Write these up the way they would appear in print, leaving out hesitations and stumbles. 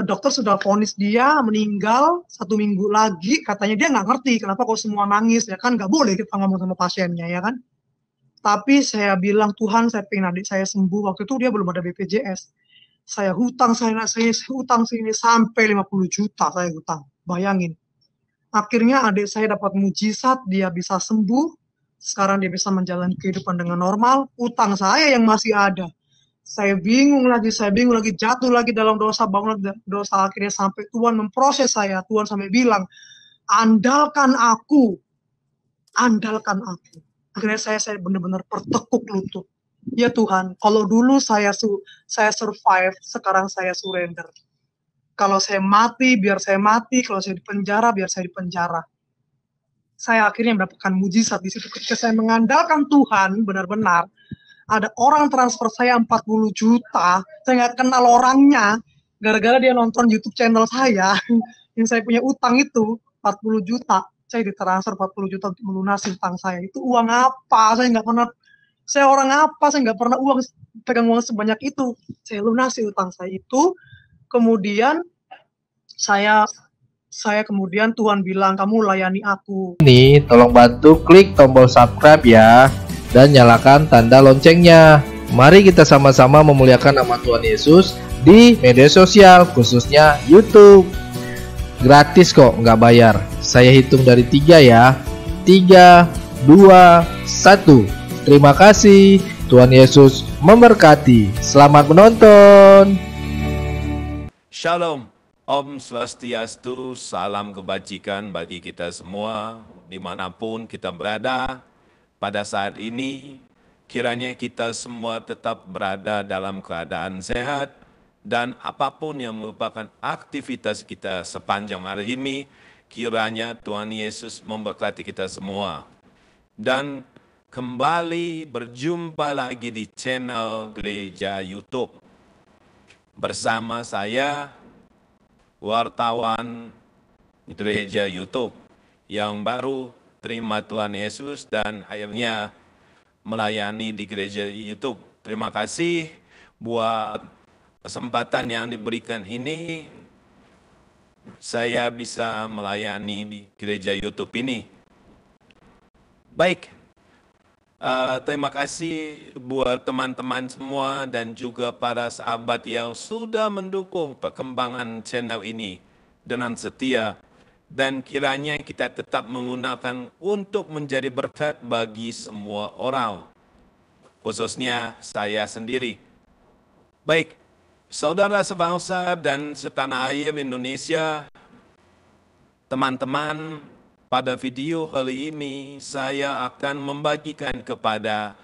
dokter sudah vonis dia meninggal 1 minggu lagi, katanya dia nggak ngerti kenapa kok semua nangis, ya kan nggak boleh kita ngomong sama pasiennya, ya kan. Tapi saya bilang, Tuhan saya pengen adik saya sembuh, waktu itu dia belum ada BPJS. Saya hutang sini sampai 50 juta saya hutang, bayangin. Akhirnya adik saya dapat mujizat, dia bisa sembuh, sekarang dia bisa menjalani kehidupan dengan normal, utang saya yang masih ada. Saya bingung lagi, jatuh lagi dalam dosa, bangun lagi dosa, akhirnya sampai Tuhan memproses saya, Tuhan sampai bilang, andalkan aku. Akhirnya saya benar-benar bertekuk lutut. Ya Tuhan, kalau dulu saya survive, sekarang saya surrender. Kalau saya mati, biar saya mati, kalau saya dipenjara, biar saya dipenjara. Saya akhirnya mendapatkan mujizat di situ ketika saya mengandalkan Tuhan benar-benar. Ada orang transfer saya 40 juta, saya nggak kenal orangnya, gara-gara dia nonton YouTube channel saya, yang saya punya utang itu 40 juta, saya ditransfer 40 juta untuk melunasi utang saya. Itu uang apa? Saya nggak pernah, saya orang apa? Saya nggak pernah pegang uang sebanyak itu. Saya lunasi utang saya itu, kemudian saya kemudian Tuhan bilang, kamu layani aku. Ini tolong bantu klik tombol subscribe ya, dan nyalakan tanda loncengnya. Mari kita sama-sama memuliakan nama Tuhan Yesus di media sosial, khususnya YouTube. Gratis kok, nggak bayar. Saya hitung dari 3 ya. 3, 2, 1. Terima kasih. Tuhan Yesus memberkati. Selamat menonton. Shalom, Om Swastiastu, salam kebajikan bagi kita semua, dimanapun kita berada pada saat ini. Kiranya kita semua tetap berada dalam keadaan sehat, dan apapun yang merupakan aktivitas kita sepanjang hari ini, kiranya Tuhan Yesus memberkati kita semua. Dan kembali berjumpa lagi di channel Gereja YouTube. Bersama saya, wartawan Gereja YouTube yang baru terima Tuhan Yesus dan akhirnya melayani di Gereja YouTube. Terima kasih buat kesempatan yang diberikan ini, saya bisa melayani di Gereja YouTube ini. Baik, terima kasih buat teman-teman semua dan juga para sahabat yang sudah mendukung perkembangan channel ini dengan setia, dan kiranya kita tetap menggunakan untuk menjadi berkat bagi semua orang, khususnya saya sendiri. Baik, saudara sebangsa dan setanah air Indonesia, teman-teman, pada video kali ini saya akan membagikan kepada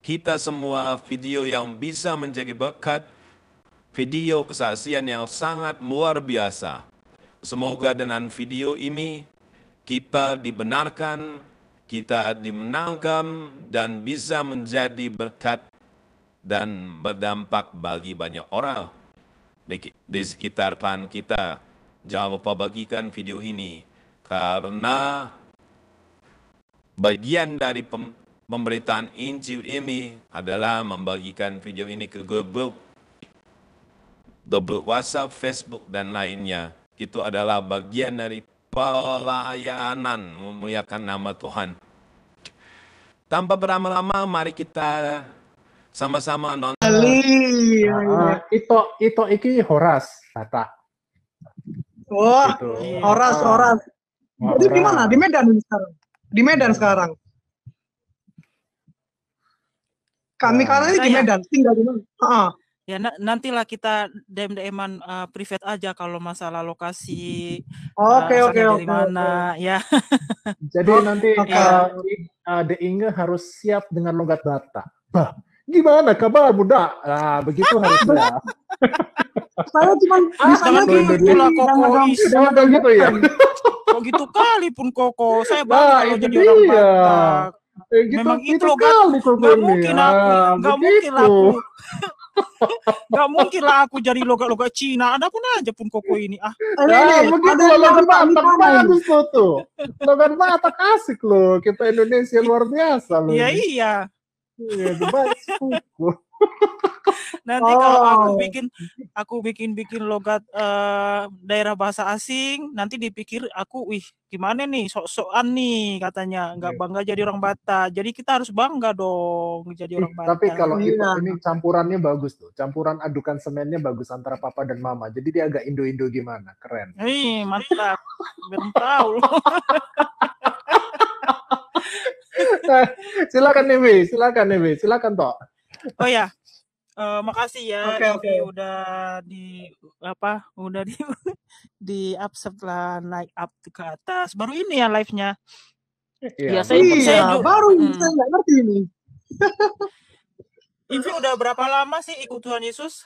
kita semua video yang bisa menjadi berkat, video kesaksian yang sangat luar biasa. Semoga dengan video ini kita dibenarkan, kita dimenangkan, dan bisa menjadi berkat dan berdampak bagi banyak orang di sekitar kita. Jangan lupa bagikan video ini, karena bagian dari pemberitaan Injil ini adalah membagikan video ini ke grup WhatsApp, Facebook, dan lainnya. Itu adalah bagian dari pelayanan memuliakan nama Tuhan. Tanpa berlama-lama, mari kita sama-sama nonton. Itu iki Horas kata. Wah, Gitu. Horas. Jadi di mana? Di Medan ini sekarang. Di Medan sekarang. Kami karena ini di Medan, tinggal di mana? Ya, nantilah kita DM-an private aja kalau masalah lokasi. Oke. Dari mana ya. Jadi nanti De Inge harus siap dengan logat Batak. Bah, gimana kabar muda? Nah, begitu harusnya. Saya cuma bisa gitu lah Koko gitu ya. Kok gitu kali pun Koko. Saya baru kalau jadi orang Batak. Memang itu logat. Gak mungkin lah aku jadi logat Cina. Ada pun aja pun Koko ini. Begitu logat Batak bagus lo tuh. Logat Batak asik loh. Kita Indonesia luar biasa loh. Iya. Iya, baik suku. Nanti kalau aku bikin logat daerah bahasa asing, nanti dipikir aku, wih gimana nih, sok-sokan nih katanya, nggak bangga jadi orang Batak. Jadi kita harus bangga dong jadi orang Batak. Tapi kalau ini campurannya bagus tuh, campuran adukan semennya bagus antara papa dan mama. Jadi dia agak Indo-Indo gimana, keren. Mantap, belum tahu. Silakan Nevi, silakan toh. Oh ya. Makasih ya Oke. udah di upset lah, naik up ke atas. Baru ini ya live-nya. Iya, saya baru saya nggak ngerti ini. Ivi udah berapa lama sih ikut Tuhan Yesus?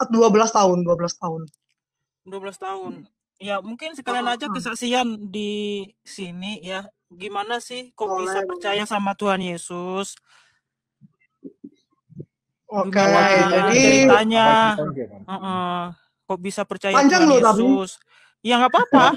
12 tahun. 12 tahun. Ya mungkin sekalian aja kesaksian di sini ya. Gimana sih kok bisa percaya sama Tuhan Yesus? Oke, jadi ceritanya kok bisa percaya panjang Tuhan Yesus? Ya nggak apa-apa.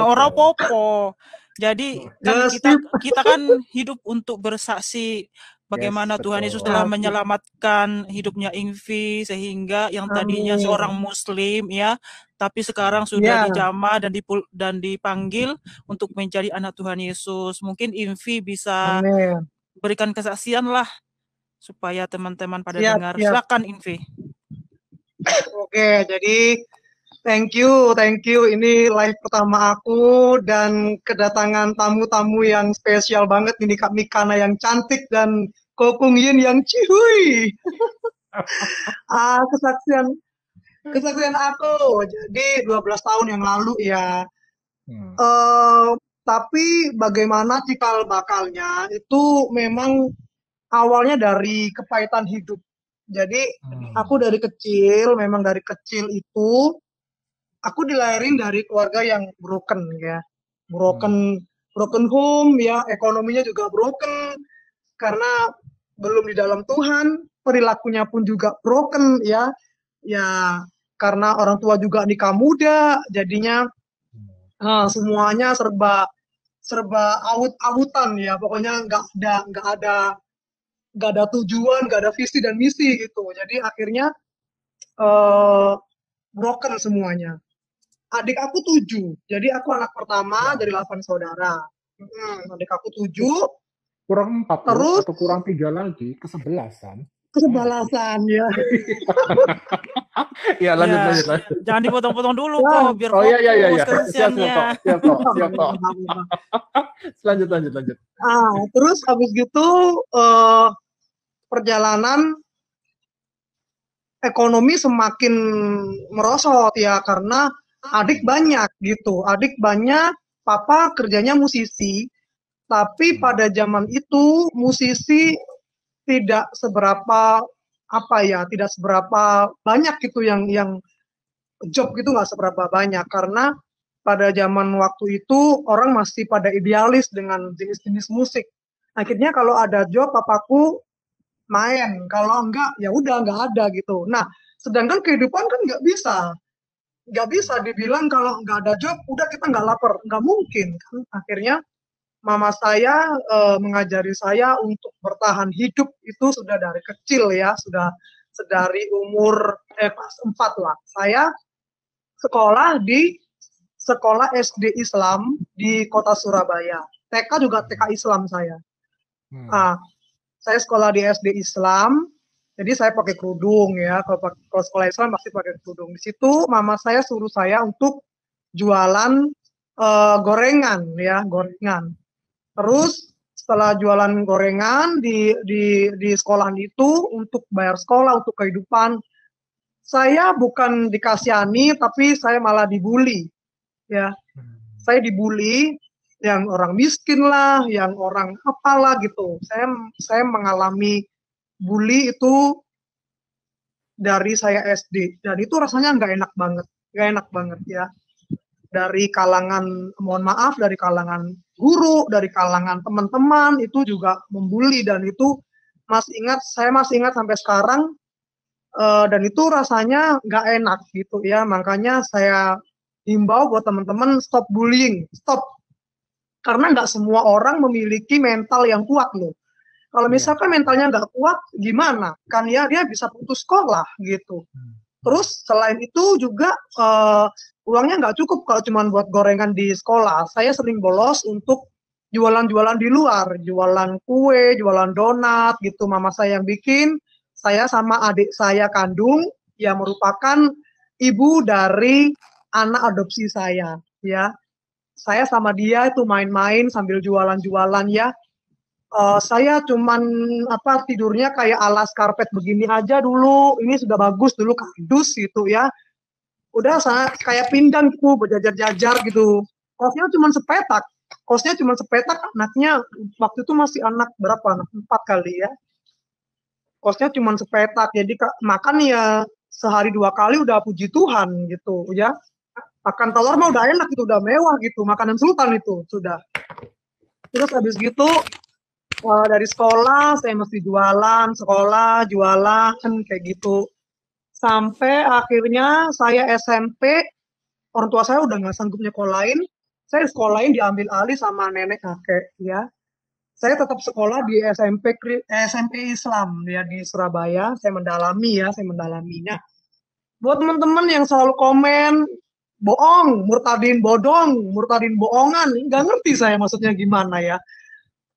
Orang popo. Jadi kan kita kan hidup untuk bersaksi bagaimana Tuhan Yesus telah menyelamatkan hidupnya Ingvi, sehingga yang tadinya seorang Muslim ya, tapi sekarang sudah dijamah dan dipanggil untuk menjadi anak Tuhan Yesus. Mungkin Ingvi bisa berikan kesaksian lah supaya teman-teman pada dengar. Silakan Ingvi. Oke, jadi thank you. Ini live pertama aku dan kedatangan tamu-tamu yang spesial banget ini, Kak Mikana yang cantik dan Kokung Yin yang cihuy. Kesaksian aku. Jadi 12 tahun yang lalu ya. Tapi bagaimana cikal bakalnya itu memang awalnya dari kepahitan hidup. Jadi aku dari kecil itu aku dilahirin dari keluarga yang broken ya. Broken home ya, ekonominya juga broken karena belum di dalam Tuhan, perilakunya pun juga broken ya. Ya karena orang tua juga nikah muda, jadinya semuanya serba awut-awutan ya. Pokoknya nggak ada tujuan, nggak ada visi dan misi gitu. Jadi akhirnya broken semuanya. Adik aku 7, jadi aku anak pertama dari 8 saudara. Adik aku 7. Kurang 4 terus atau kurang 3 lagi, kesebelasan ya. Ya lanjut. Jangan dipotong-potong dulu kok, biar fokus kesaksiannya. Siap kok. Lanjut. Terus habis gitu perjalanan ekonomi semakin merosot ya karena adik banyak gitu. Adik banyak, papa kerjanya musisi. Tapi pada zaman itu musisi tidak seberapa banyak gitu yang job gitu, nggak seberapa banyak karena pada zaman waktu itu orang masih pada idealis dengan jenis-jenis musik. Akhirnya kalau ada job papaku main, kalau enggak ya udah nggak ada gitu. Nah, sedangkan kehidupan kan nggak bisa dibilang kalau nggak ada job udah kita nggak lapar, nggak mungkin kan. Akhirnya mama saya mengajari saya untuk bertahan hidup itu sudah dari kecil ya, sudah dari umur kelas 4 lah. Saya sekolah di sekolah SD Islam di kota Surabaya. TK juga TK Islam saya. Saya sekolah di SD Islam, jadi saya pakai kerudung ya. Kalau sekolah Islam pasti pakai kerudung. Di situ mama saya suruh saya untuk jualan gorengan. Terus setelah jualan gorengan di sekolah itu untuk bayar sekolah, untuk kehidupan, saya bukan dikasihani tapi saya malah dibully. Ya, saya dibully, yang orang miskin lah, yang orang apalah gitu. Saya mengalami bully itu dari saya SD dan itu rasanya nggak enak banget ya. Dari kalangan, mohon maaf, dari kalangan guru, dari kalangan teman-teman itu juga membuli dan itu saya masih ingat sampai sekarang dan itu rasanya nggak enak gitu ya. Makanya saya himbau buat teman-teman stop bullying, stop. Karena nggak semua orang memiliki mental yang kuat loh. Kalau misalkan mentalnya nggak kuat, gimana? Kan ya dia bisa putus sekolah gitu. Terus selain itu juga uangnya nggak cukup kalau cuma buat gorengan di sekolah. Saya sering bolos untuk jualan-jualan di luar, jualan kue, jualan donat gitu. Mama saya yang bikin, saya sama adik saya kandung yang merupakan ibu dari anak adopsi saya, ya. Saya sama dia itu main-main sambil jualan-jualan ya. Saya cuman tidurnya kayak alas karpet begini aja dulu. Ini sudah bagus dulu kardus gitu ya. Udah saya kayak pinggang gitu berjajar-jajar gitu. Kosnya cuma sepetak. Anaknya waktu itu masih anak berapa? Anak 4 kali ya. Kosnya cuma sepetak. Jadi makan ya sehari 2 kali udah puji Tuhan gitu ya. Makan telur mah udah enak gitu, udah mewah gitu. Makanan sultan itu sudah. Terus habis gitu dari sekolah saya mesti jualan, sekolah, jualan, kayak gitu. Sampai akhirnya saya SMP, orang tua saya udah nggak sanggup nyekolahin, saya sekolahin diambil alih sama nenek kakek, ya. Saya tetap sekolah di SMP Islam, ya, di Surabaya, saya mendalaminya. Buat teman-teman yang selalu komen, bohong, murtadin bodong, murtadin bohongan, nggak ngerti saya maksudnya gimana ya.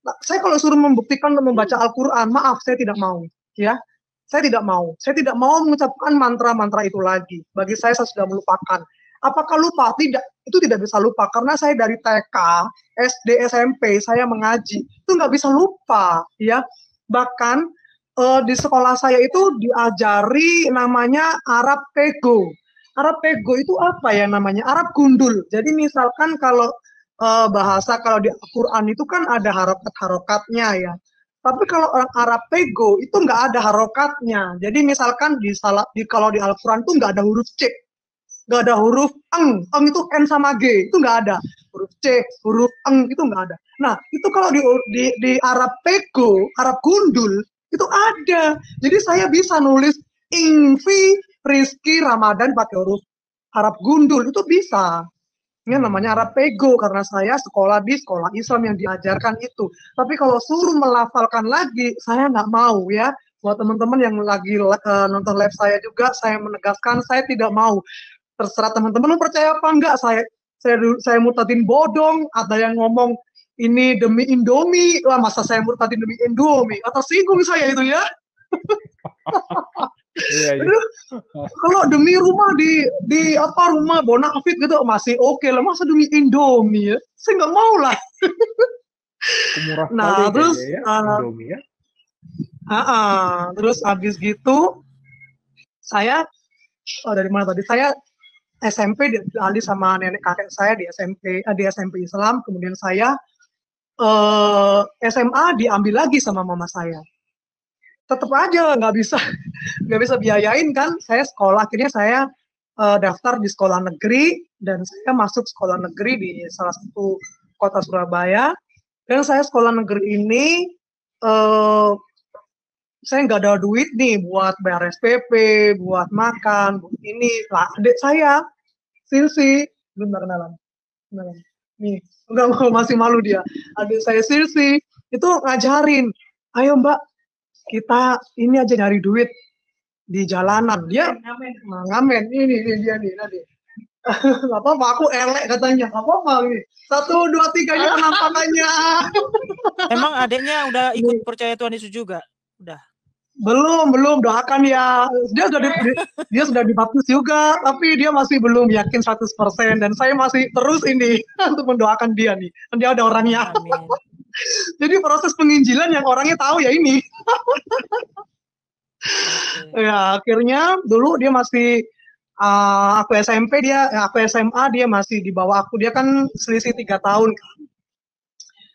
Nah, saya kalau suruh membuktikan dan membaca Al-Quran, maaf, saya tidak mau. Ya, saya tidak mau. Saya tidak mau mengucapkan mantra-mantra itu lagi. Bagi saya sudah melupakan. Apakah lupa? Tidak. Itu tidak bisa lupa. Karena saya dari TK, SD, SMP, saya mengaji. Itu nggak bisa lupa. Ya, bahkan di sekolah saya itu diajari namanya Arab Pego. Arab Pego itu apa ya namanya? Arab gundul. Jadi misalkan kalau bahasa kalau di Al-Quran itu kan ada harokat-harokatnya ya. Tapi kalau orang Arab Pego itu nggak ada harokatnya. Jadi misalkan kalau di Al-Quran itu nggak ada huruf C, nggak ada huruf eng itu N sama G, itu nggak ada. Huruf C, huruf eng itu nggak ada. Nah itu kalau di Arab Pego, Arab gundul itu ada. Jadi saya bisa nulis Ingvi Rizky Ramadan pakai huruf Arab gundul itu bisa. Ini namanya Arab Pego karena saya sekolah di sekolah Islam yang diajarkan itu. Tapi kalau suruh melafalkan lagi, saya nggak mau ya. Buat teman-teman yang lagi nonton live saya juga, saya menegaskan saya tidak mau. Terserah teman-teman percaya apa enggak. Saya murtadin bodong. Ada yang ngomong ini demi Indomie. Lah masa saya murtadin demi Indomie? Atau singgung saya itu ya. Iya. Kalau demi rumah di rumah Bonafit gitu masih oke lah, masa demi Indomie ya? Saya nggak mau lah. Nah terus Indomie ya. Terus habis gitu saya dari mana tadi? Saya SMP dialih sama nenek kakek saya di SMP Islam, kemudian saya SMA diambil lagi sama mama saya. Tetap aja nggak bisa biayain kan. Saya sekolah, akhirnya saya daftar di sekolah negeri dan saya masuk sekolah negeri di salah satu kota Surabaya. Dan saya sekolah negeri ini saya nggak ada duit nih buat bayar SPP, buat makan, buat ini. Lah adik saya Silsi, belum kenalan. Nih, masih malu dia. Adik saya Silsi itu ngajarin, ayo Mbak, kita ini aja nyari duit di jalanan. Dia ngamen ini dia nih tadi. Gak apa-apa, aku elek katanya. Gak apa-apa ini. 1, 2, 3-nya penampakannya. Emang adiknya udah ikut percaya Tuhan Yesus juga? Udah. Belum doakan ya. Dia sudah dibaptis juga, tapi dia masih belum yakin 100% dan saya masih terus ini untuk mendoakan dia nih. Dia ada orangnya. Amin. Jadi proses penginjilan yang orangnya tahu ya ini. Ya akhirnya dulu dia masih aku SMP aku SMA dia masih di bawah aku. Dia kan selisih 3 tahun.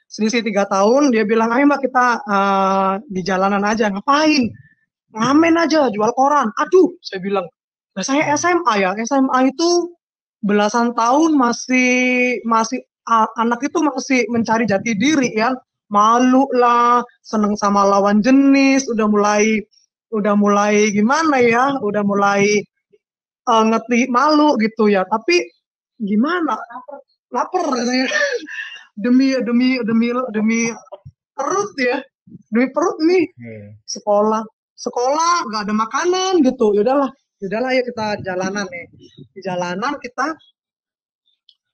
Selisih 3 tahun dia bilang ayo Mbak kita di jalanan aja. Ngapain? Ngamen aja jual koran. Aduh saya bilang. Nah saya SMA ya. SMA itu belasan tahun masih anak itu masih mencari jati diri ya, malu lah, seneng sama lawan jenis, udah mulai gimana ya, udah mulai ngerti malu gitu ya. Tapi gimana? Lapar katanya. demi perut ya. demi perut nih, sekolah nggak ada makanan gitu. Yaudahlah ya kita jalanan nih. Di jalanan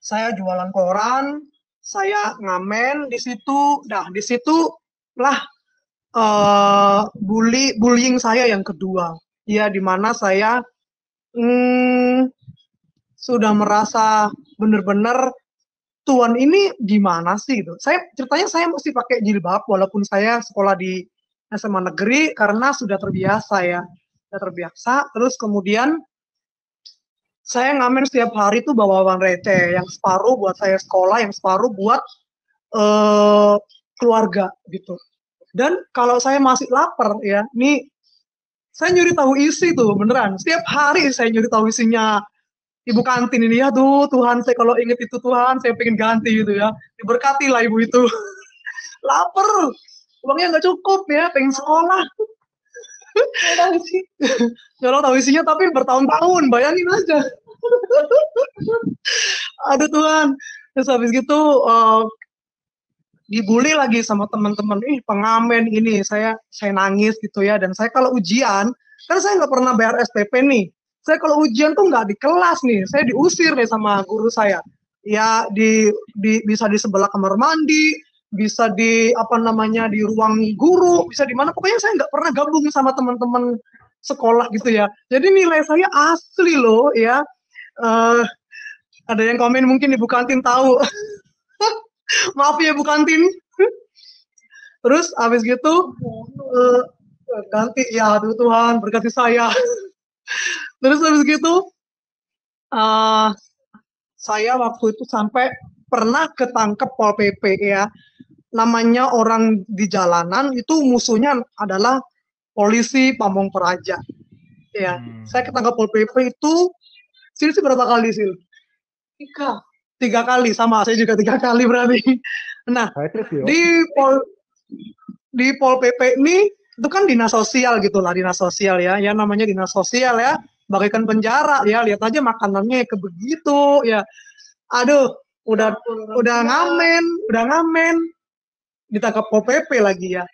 saya jualan koran, saya ngamen di situ. Dah di situ lah bullying saya yang kedua. Ya, di mana saya sudah merasa benar-benar Tuhan ini gimana sih gitu. Ceritanya saya mesti pakai jilbab walaupun saya sekolah di SMA negeri karena sudah terbiasa ya. Sudah terbiasa. Terus kemudian saya ngamen setiap hari tuh bawa uang receh, yang separuh buat saya sekolah, yang separuh buat keluarga gitu. Dan kalau saya masih lapar ya, nih saya nyuri tahu isi tuh beneran. Setiap hari saya nyuri tahu isinya ibu kantin ini. Ya tuh Tuhan, saya kalau inget itu Tuhan, saya pengen ganti gitu ya. Diberkati lah ibu itu. Lapar, uangnya nggak cukup ya, pengen sekolah. Nggak tahu isinya tapi bertahun-tahun, bayangin aja. Aduh Tuhan. Terus habis gitu dibully lagi sama teman-teman, pengamen ini, saya nangis gitu ya. Dan saya kalau ujian, kan saya nggak pernah bayar SPP nih. Saya kalau ujian tuh nggak di kelas nih, saya diusir nih sama guru saya. Ya bisa di sebelah kamar mandi, bisa di di ruang guru, bisa di mana. Pokoknya saya nggak pernah gabung sama teman-teman sekolah gitu ya. Jadi nilai saya asli loh ya. Ada yang komen mungkin ibu kantin tahu. Maaf ya Bu kantin. Terus habis gitu ganti ya Tuhan berkati saya. Terus habis gitu saya waktu itu sampai pernah ketangkep Pol PP ya. Namanya orang di jalanan itu musuhnya adalah polisi Pamong Praja. Ya, saya ketangkep Pol PP itu sih berapa kali sih? 3 kali, sama saya juga 3 kali berarti. Nah, di Pol PP ini itu kan dinas sosial gitulah, dinas sosial ya namanya dinas sosial ya, bagaikan penjara ya, lihat aja makanannya begitu ya. Aduh, udah ngamen, ditangkap Pol PP lagi ya.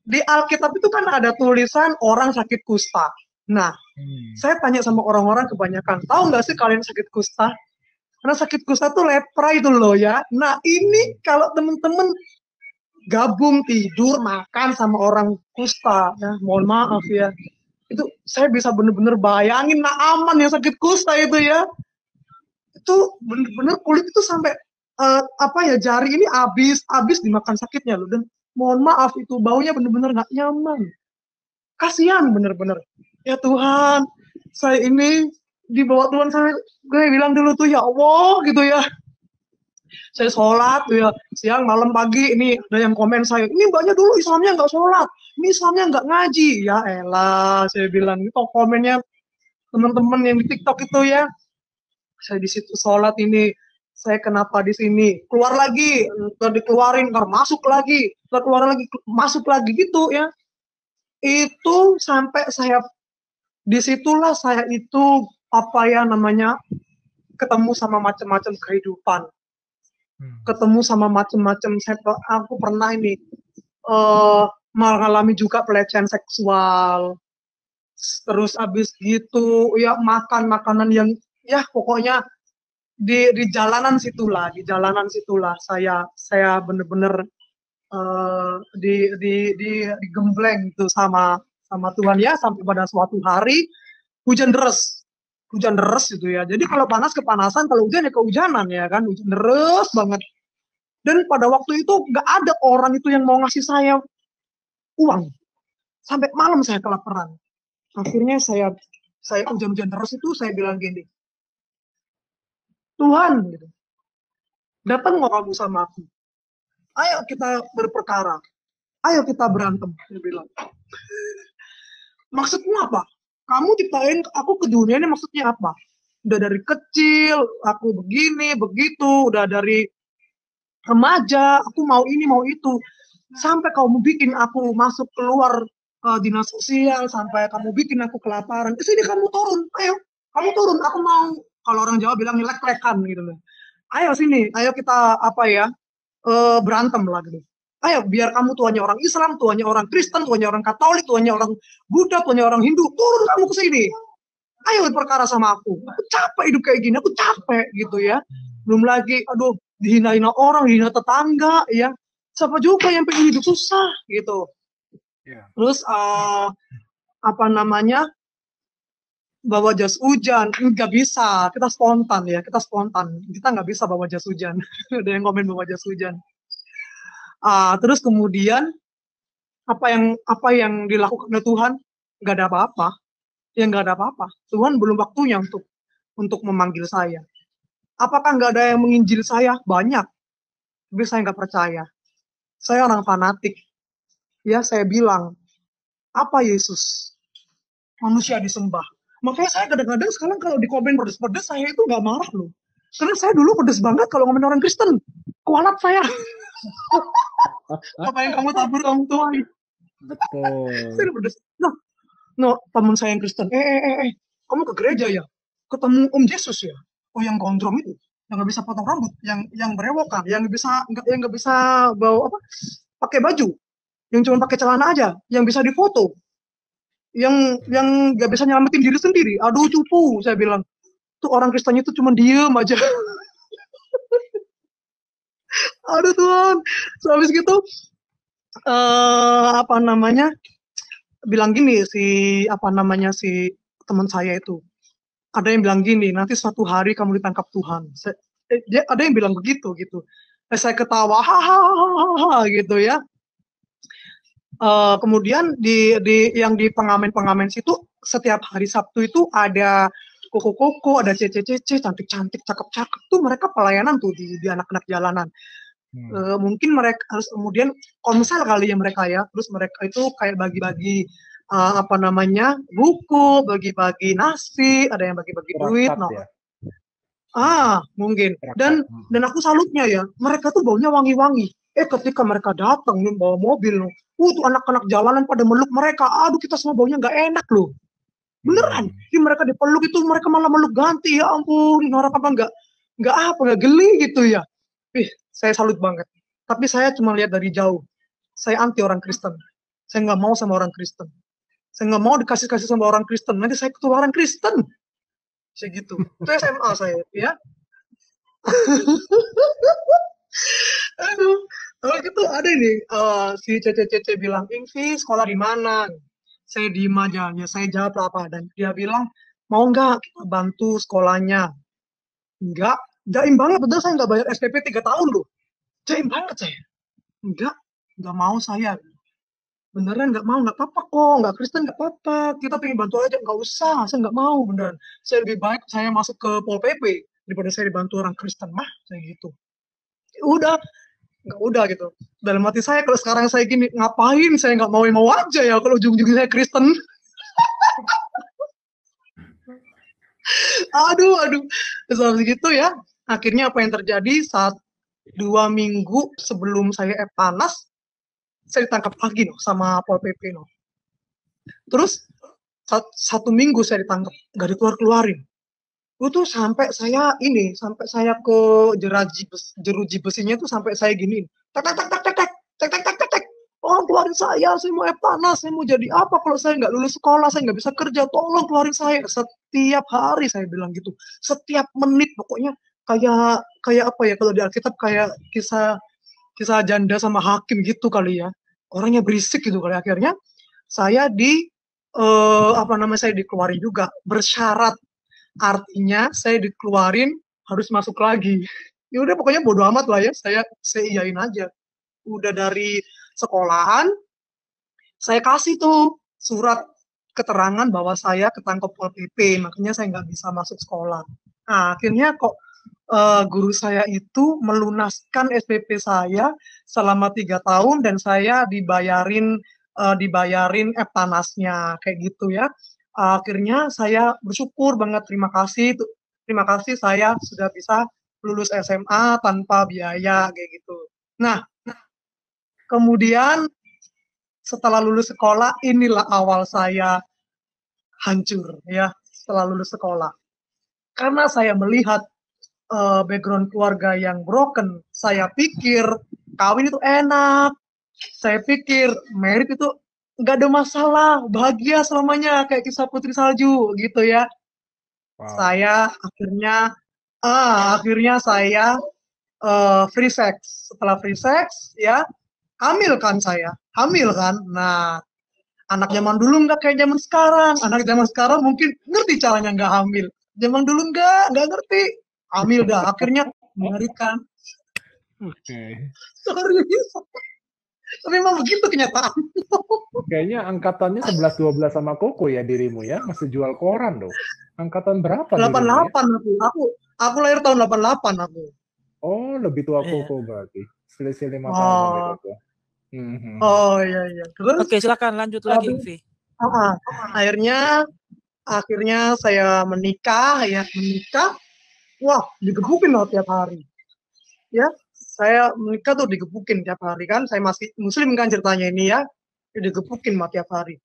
Di Alkitab itu kan ada tulisan orang sakit kusta. Nah, saya tanya sama orang-orang kebanyakan, tahu nggak sih kalian sakit kusta? Karena sakit kusta tuh lepra itu loh ya. Nah ini kalau temen-temen gabung tidur makan sama orang kusta, ya mohon maaf ya. Itu saya bisa bener-bener bayangin aman yang sakit kusta itu ya. Itu bener-bener kulit itu sampai jari ini habis dimakan sakitnya loh. Dan mohon maaf itu baunya bener-bener nggak nyaman. Kasihan bener-bener. Ya Tuhan, saya ini dibawa Tuhan, gue bilang dulu tuh ya Allah gitu ya. Saya sholat tuh ya, siang, malam, pagi, ini ada yang komen saya, ini mbaknya dulu Islamnya nggak sholat, ini Islamnya nggak ngaji. Ya elah, saya bilang, itu komennya teman-teman yang di TikTok itu ya. Saya di situ sholat ini, saya kenapa di sini, keluar lagi, dikeluarin, masuk lagi, keluar lagi, masuk lagi gitu ya. Itu sampai saya disitulah saya itu ketemu sama macam-macam kehidupan, ketemu sama macam-macam. Aku pernah ini mengalami juga pelecehan seksual. Terus abis gitu ya makan makanan yang ya pokoknya di jalanan situlah, saya bener-bener digembleng itu sama Tuhan ya, sampai pada suatu hari hujan deras gitu ya. Jadi kalau panas kepanasan, kalau hujan ya kehujanan ya kan, hujan deras banget. Dan pada waktu itu nggak ada orang itu yang mau ngasih saya uang. Sampai malam saya kelaparan. Akhirnya saya hujan-hujan deras itu saya bilang gini, Tuhan, gitu, datang mau kamu sama aku. Ayo kita berperkara. Ayo kita berantem, saya bilang. Maksudnya apa? Kamu ciptain aku ke dunia ini maksudnya apa? Udah dari kecil, aku begini, begitu. Udah dari remaja, aku mau ini, mau itu. Sampai kamu bikin aku masuk keluar dinas sosial, sampai kamu bikin aku kelaparan. Kesini kamu turun, ayo. Kamu turun, aku mau, kalau orang Jawa bilang lek-lekan gitu loh. Ayo sini, ayo kita berantem lah gitu. Ayo, biar kamu tuannya orang Islam, tuannya orang Kristen, tuannya orang Katolik, tuannya orang Buddha, tuannya orang Hindu, turun kamu ke sini. Ayo perkara sama aku. Aku capek hidup kayak gini, aku capek gitu ya. Belum lagi, aduh, dihina-hina orang, dihina tetangga, ya. Siapa juga yang pengen hidup susah gitu. Terus apa namanya, bawa jas hujan, nggak bisa, kita spontan, kita nggak bisa bawa jas hujan. Ada yang komen bawa jas hujan. Terus kemudian apa yang dilakukan oleh Tuhan, nggak ada apa-apa, ya nggak ada apa-apa. Tuhan belum waktunya untuk memanggil saya. Apakah nggak ada yang menginjil saya? Banyak, tapi saya nggak percaya. Saya orang fanatik. Ya, saya bilang, apa Yesus? Manusia disembah. Makanya saya kadang-kadang sekarang kalau di komen pedes-pedes, saya itu nggak marah loh. Karena saya dulu pedes banget kalau ngomongin orang Kristen. Kualat saya. Apa yang kamu tabur orang tua? Betul. Saya pedes. No, teman saya yang Kristen. Kamu ke gereja ya? Ketemu Om Yesus ya? Oh, yang gondrong itu, yang nggak bisa potong rambut, yang berewokan, yang nggak bisa bawa apa? Pakai baju, yang cuma pakai celana aja, yang bisa difoto. Yang nggak bisa nyelamatin diri sendiri. Aduh cupu, saya bilang. Tuh orang Kristennya itu cuma diem aja. Aduh Tuhan. So, habis gitu, apa namanya, bilang gini si teman saya itu. Ada yang bilang gini, nanti suatu hari kamu ditangkap Tuhan. Ada yang bilang begitu gitu. Saya ketawa, hahaha gitu ya. Kemudian yang di pengamen situ setiap hari Sabtu itu ada koko-koko, ada cece-cece, cantik-cantik, cakep-cakep tuh mereka pelayanan tuh di anak-anak jalanan. Mungkin mereka harus kemudian konsel kali ya mereka ya, terus mereka itu kayak bagi-bagi apa namanya buku, bagi-bagi nasi, ada yang bagi-bagi duit, mungkin. Dan aku salutnya ya, mereka tuh baunya wangi-wangi. Ketika mereka datang nih bawa mobil, tuh anak-anak jalanan pada meluk mereka. Aduh, kita semua baunya nggak enak loh. Beneran. Di mereka dipeluk itu mereka malah meluk ganti. Ya ampun, orang apa nggak geli gitu ya. Saya salut banget. Tapi saya cuma lihat dari jauh. Saya anti orang Kristen. Saya nggak mau sama orang Kristen. Saya nggak mau dikasih sama orang Kristen. Nanti saya ketularan Kristen. Saya gitu. Itu SMA saya, ya. Aduh, kalau gitu ada nih si Cece bilang, Ingvi sekolah di mana? Saya diem aja, ya saya jawab apa dan dia bilang, mau nggak kita bantu sekolahnya? Enggak, jaim banget, betul saya nggak bayar SPP 3 tahun loh. Jaim banget saya. Enggak mau saya. Beneran nggak mau, nggak apa-apa kok, nggak Kristen nggak apa-apa. Kita pengen bantu aja, nggak usah, saya nggak mau beneran. Saya lebih baik saya masuk ke Pol PP daripada saya dibantu orang Kristen mah, saya gitu. Udah gitu. Dalam hati saya kalau sekarang saya gini, ngapain saya nggak mau aja ya kalau ujung-ujungnya saya Kristen. aduh. Terus gitu ya. Akhirnya apa yang terjadi saat 2 minggu sebelum saya panas, saya ditangkap lagi sama Pol PP Terus 1 minggu saya ditangkap, nggak dikeluarin. Itu sampai saya ke jeruji besinya itu sampai saya giniin. Tek. Tolong keluarin saya mau panas, saya mau jadi apa kalau saya nggak lulus sekolah, saya nggak bisa kerja, tolong keluarin saya. Setiap hari saya bilang gitu, setiap menit pokoknya kayak apa ya kalau di Alkitab kayak kisah janda sama hakim gitu kali ya, orangnya berisik gitu kali. Akhirnya saya saya dikeluarin juga bersyarat. Artinya saya dikeluarin harus masuk lagi. Ya udah pokoknya bodo amat lah ya, saya iyain aja. Udah dari sekolahan saya kasih tuh surat keterangan bahwa saya ketangkep Pol PP, makanya saya nggak bisa masuk sekolah. Nah, akhirnya kok guru saya itu melunaskan SPP saya selama 3 tahun dan saya dibayarin Eptanasnya kayak gitu ya. Akhirnya saya bersyukur banget, terima kasih saya sudah bisa lulus SMA tanpa biaya kayak gitu. Nah, kemudian setelah lulus sekolah inilah awal saya hancur ya setelah lulus sekolah. Karena saya melihat background keluarga yang broken, saya pikir kawin itu enak, Saya pikir merit itu nggak ada masalah, bahagia selamanya kayak kisah Putri Salju gitu ya. Wow. Akhirnya saya free sex. Setelah free sex ya hamil kan saya, hamil kan. Nah, anak zaman dulu nggak kayak zaman sekarang. Anak zaman sekarang mungkin ngerti caranya nggak hamil. Zaman dulu nggak ngerti. Hamil dah. Akhirnya melahirkan. Oke. Serius. Tapi memang begitu kenyataan. Kayaknya angkatannya 11-12 sama Koko ya dirimu ya, masih jual koran dong. Angkatan berapa dirimu 88 ya? aku lahir tahun 88 aku. Oh, lebih tua Iya. Koko berarti. Selisih 5 tahun lebih tua. Oh iya. Terus Oke, silakan lanjut lagi, Vi. akhirnya saya menikah. Wah, digebukin loh tiap hari. Ya, saya menikah tuh digebukin tiap hari kan. Saya masih muslim kan ceritanya ini ya. Digebukin mah tiap hari.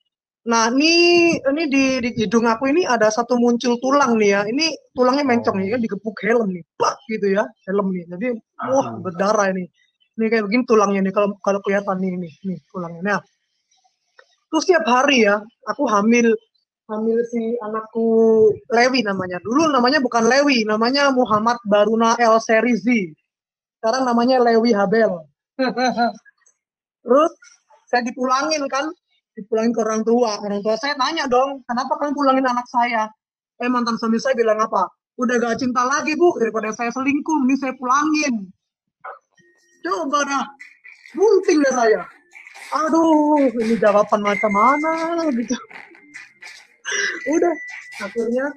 Nah, ini di hidung aku ini ada satu muncul tulang nih ya. Ini tulangnya mencong nih kan, digebuk helm nih. Plak gitu ya, helm nih. Jadi wah, berdarah ini. Ini kayak begini tulangnya nih kalau kelihatan nih tulangnya. Nah, terus tiap hari ya, aku hamil si anakku Lewi namanya. Dulu namanya bukan Lewi, namanya Muhammad Baruna El Serizi. Sekarang namanya Lewi Habel. Terus saya dipulangin ke orang tua. Orang tua saya tanya dong, kenapa kamu pulangin anak saya? Mantan suami saya bilang apa? Udah gak cinta lagi bu, daripada saya selingkuh, ini saya pulangin. Coba dah, bunting deh saya. Aduh, ini jawaban macam mana gitu. Udah, akhirnya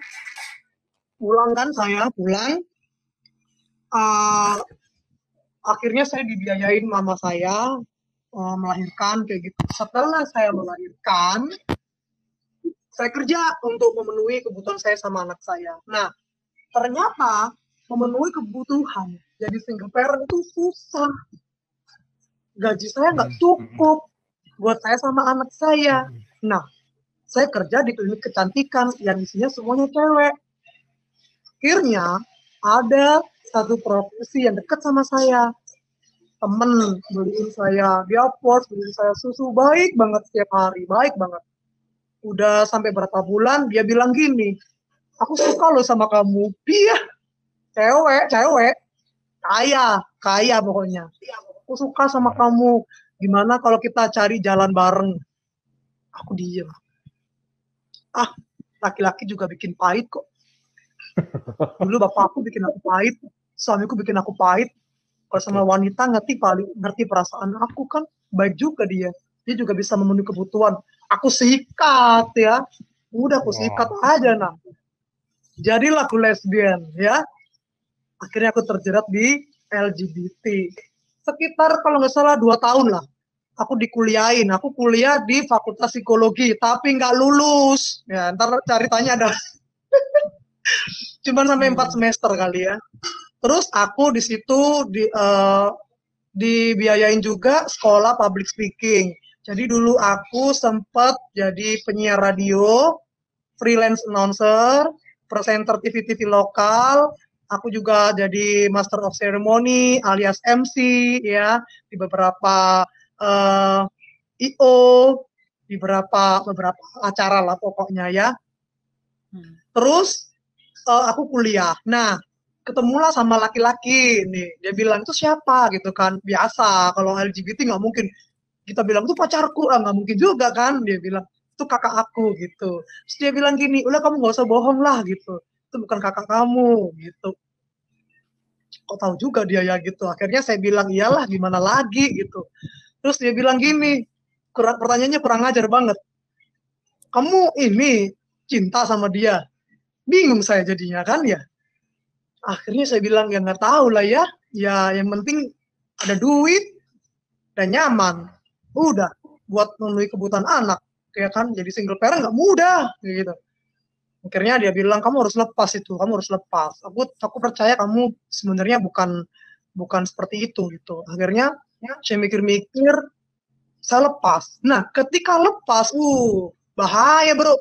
pulang. Akhirnya saya dibiayain mama saya melahirkan kayak gitu. Setelah saya melahirkan, saya kerja untuk memenuhi kebutuhan saya sama anak saya. Nah, ternyata memenuhi kebutuhan jadi single parent itu susah. Gaji saya nggak cukup buat saya sama anak saya. Nah, saya kerja di klinik kecantikan yang isinya semuanya cewek. Akhirnya ada satu profesi yang dekat sama saya. Temen beliin saya diapers, beliin saya susu, baik banget setiap hari, baik banget. Udah sampai berapa bulan dia bilang gini, aku suka loh sama kamu. Dia cewek, kaya pokoknya. Aku suka sama kamu. Gimana kalau kita cari jalan bareng? Aku diem. Laki-laki juga bikin pahit kok. Dulu bapakku bikin aku pahit, suamiku bikin aku pahit. Kalau sama wanita ngerti perasaan aku kan, baik juga dia. Dia juga bisa memenuhi kebutuhan. Aku sikat ya. Udah aku sikat aja nah. Jadilah aku lesbian ya. Akhirnya aku terjerat di LGBT. Sekitar kalau nggak salah 2 tahun lah. Aku dikuliahin. Aku kuliah di Fakultas Psikologi, tapi nggak lulus. Ya, ntar cari tanya dah. Cuman sampai 4 semester kali ya. Terus aku di situ dibiayain juga sekolah public speaking. Jadi dulu aku sempat jadi penyiar radio, freelance announcer, presenter TV-TV lokal. Aku juga jadi master of ceremony alias MC ya di beberapa IO, di beberapa acara lah pokoknya ya. Terus aku kuliah. Nah, ketemulah sama laki-laki nih. Dia bilang, itu siapa gitu kan. Biasa, kalau LGBT nggak mungkin. Kita bilang, itu pacarku. Nggak mungkin juga kan. Dia bilang, itu kakak aku gitu. Terus dia bilang gini, udah kamu nggak usah bohong lah gitu. Itu bukan kakak kamu gitu. Kok tahu juga dia ya gitu. Akhirnya saya bilang, iyalah gimana lagi gitu. Terus dia bilang gini, pertanyaannya kurang ajar banget. Kamu ini cinta sama dia? Bingung saya jadinya kan ya. Akhirnya saya bilang ya nggak tahu lah ya yang penting ada duit dan nyaman, udah buat memenuhi kebutuhan anak ya kan. Jadi single parent nggak mudah gitu. Akhirnya dia bilang kamu harus lepas itu, kamu harus lepas. Aku percaya kamu sebenarnya bukan seperti itu gitu. Akhirnya saya mikir-mikir, saya lepas. Nah ketika lepas bahaya bro,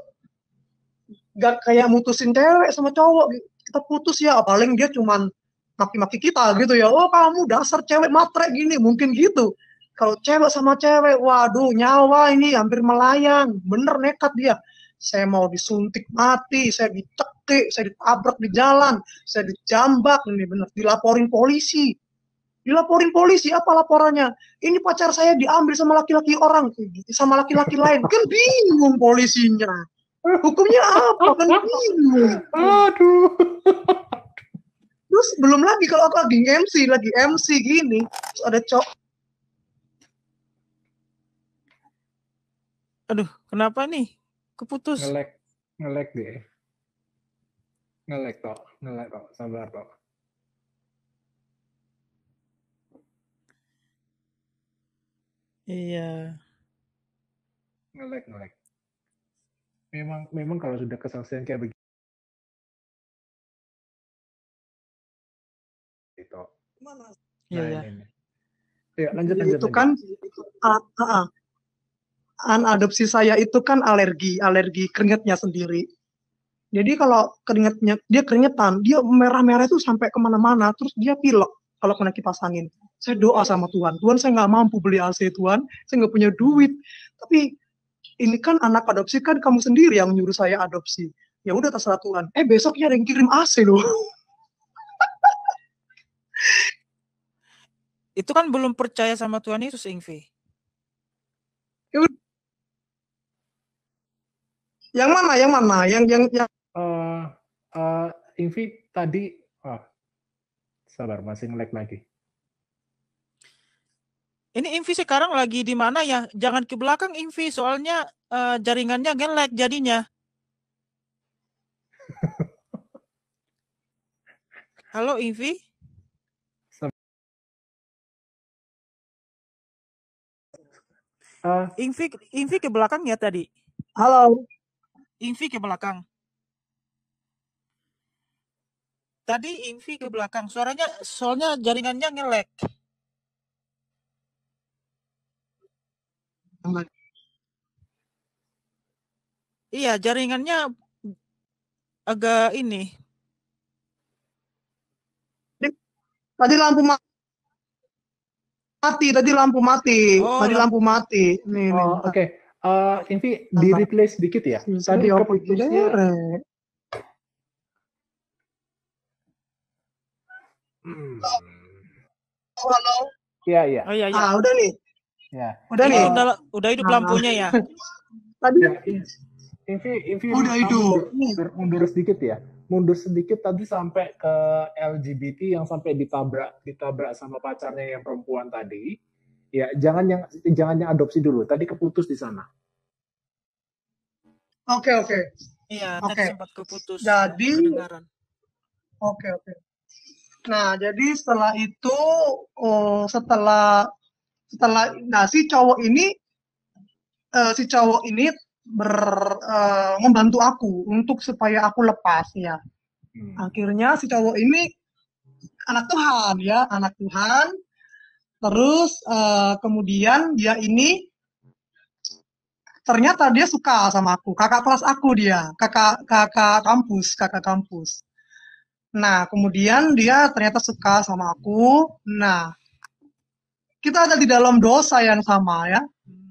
gak kayak mutusin cewek sama cowok gitu. Kita putus ya, paling dia cuman maki-maki kita gitu ya. Oh kamu dasar cewek matre gini, mungkin gitu. Kalau cewek sama cewek, waduh, nyawa ini hampir melayang. Bener nekat dia. Saya mau disuntik mati, saya dicekik, saya ditabrak di jalan, saya dijambak, ini bener. Dilaporin polisi. Dilaporin polisi, apa laporannya? Ini pacar saya diambil sama laki-laki orang, sama laki-laki lain. Kan bingung polisinya. Hukumnya apa? Kan bingung. Aduh. Terus belum lagi kalau aku lagi MC gini, terus ada Aduh, kenapa nih? Keputus. Ngelek deh. Ngelek tok, sabar tok. Iya. Ngelek. Memang kalau sudah kesaksian kayak begitu. Mana? Iya. Ya, lanjut. Itu kan adopsi saya itu kan alergi keringetnya sendiri. Jadi kalau keringetnya dia keringetan, dia merah-merah itu sampai kemana-mana, terus dia pilek kalau kena kipas angin. Saya doa sama Tuhan, saya nggak mampu beli AC Tuhan, saya nggak punya duit. Tapi ini kan anak adopsi kan kamu sendiri yang nyuruh saya adopsi. Ya udah terserah Tuhan. Besoknya ada yang kirim AC loh. Itu kan belum percaya sama Tuhan Yesus, Ingvi. Yang mana? Yang Ingvi tadi sabar, masih nge-lag lagi. Ini Ingvi sekarang lagi di mana ya? Jangan ke belakang Ingvi, soalnya jaringannya nge-lag jadinya. Halo Ingvi? Ingvi ke belakang ya tadi? Halo. Ingvi ke belakang. Tadi Ingvi ke belakang. Soalnya jaringannya nge-lag. Iya, jaringannya agak ini. Tadi lampu mati. Oh, lampu mati. Nih. Oke. Ingvi di replay sedikit ya. Tadi keputusnya. Halo. Iya. Oh iya. Udah nih. Ya. Udah nih. Udah hidup lampunya ya. Tadi Ingvi udah hidup. Mundur sedikit ya. Mundur sedikit tadi sampai ke LGBT yang sampai ditabrak sama pacarnya yang perempuan tadi. Ya, jangan yang adopsi dulu. Tadi keputus di sana. Oke. Iya, tadi sempat keputus. Jadi kedengaran. Oke. Nah, jadi setelah itu si cowok ini membantu aku untuk supaya aku lepas ya. Akhirnya si cowok ini anak Tuhan. Terus kemudian dia ini ternyata dia suka sama aku, kakak kelas aku dia, kakak kampus. Nah, kemudian dia ternyata suka sama aku. Nah, kita ada di dalam dosa yang sama ya.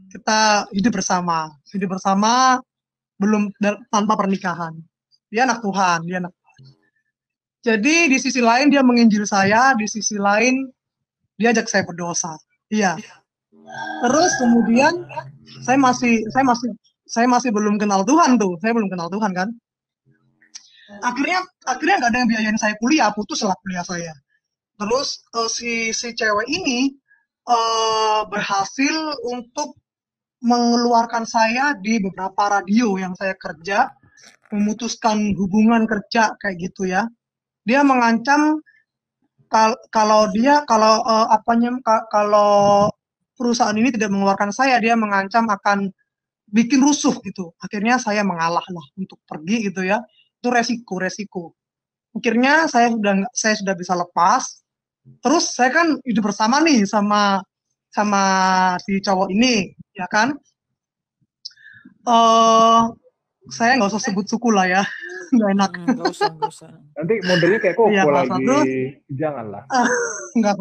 Kita hidup bersama belum tanpa pernikahan. Dia anak Tuhan. Jadi di sisi lain dia menginjil saya, di sisi lain dia ajak saya berdosa. Iya. Terus kemudian saya masih belum kenal Tuhan tuh. Saya belum kenal Tuhan kan. Akhirnya nggak ada yang biayain saya kuliah, putuslah kuliah saya. Terus si cewek ini berhasil untuk mengeluarkan saya di beberapa radio yang saya kerja, memutuskan hubungan kerja kayak gitu ya. Dia mengancam kalau perusahaan ini tidak mengeluarkan saya, dia mengancam akan bikin rusuh gitu. Akhirnya saya mengalah lah untuk pergi gitu ya. Itu resiko. Akhirnya saya sudah bisa lepas. Terus saya kan hidup bersama nih sama si cowok ini, ya kan? Saya nggak usah sebut suku lah ya, nggak enak. Nggak usah. Nanti modelnya kayak koko lagi. Janganlah. Enggak.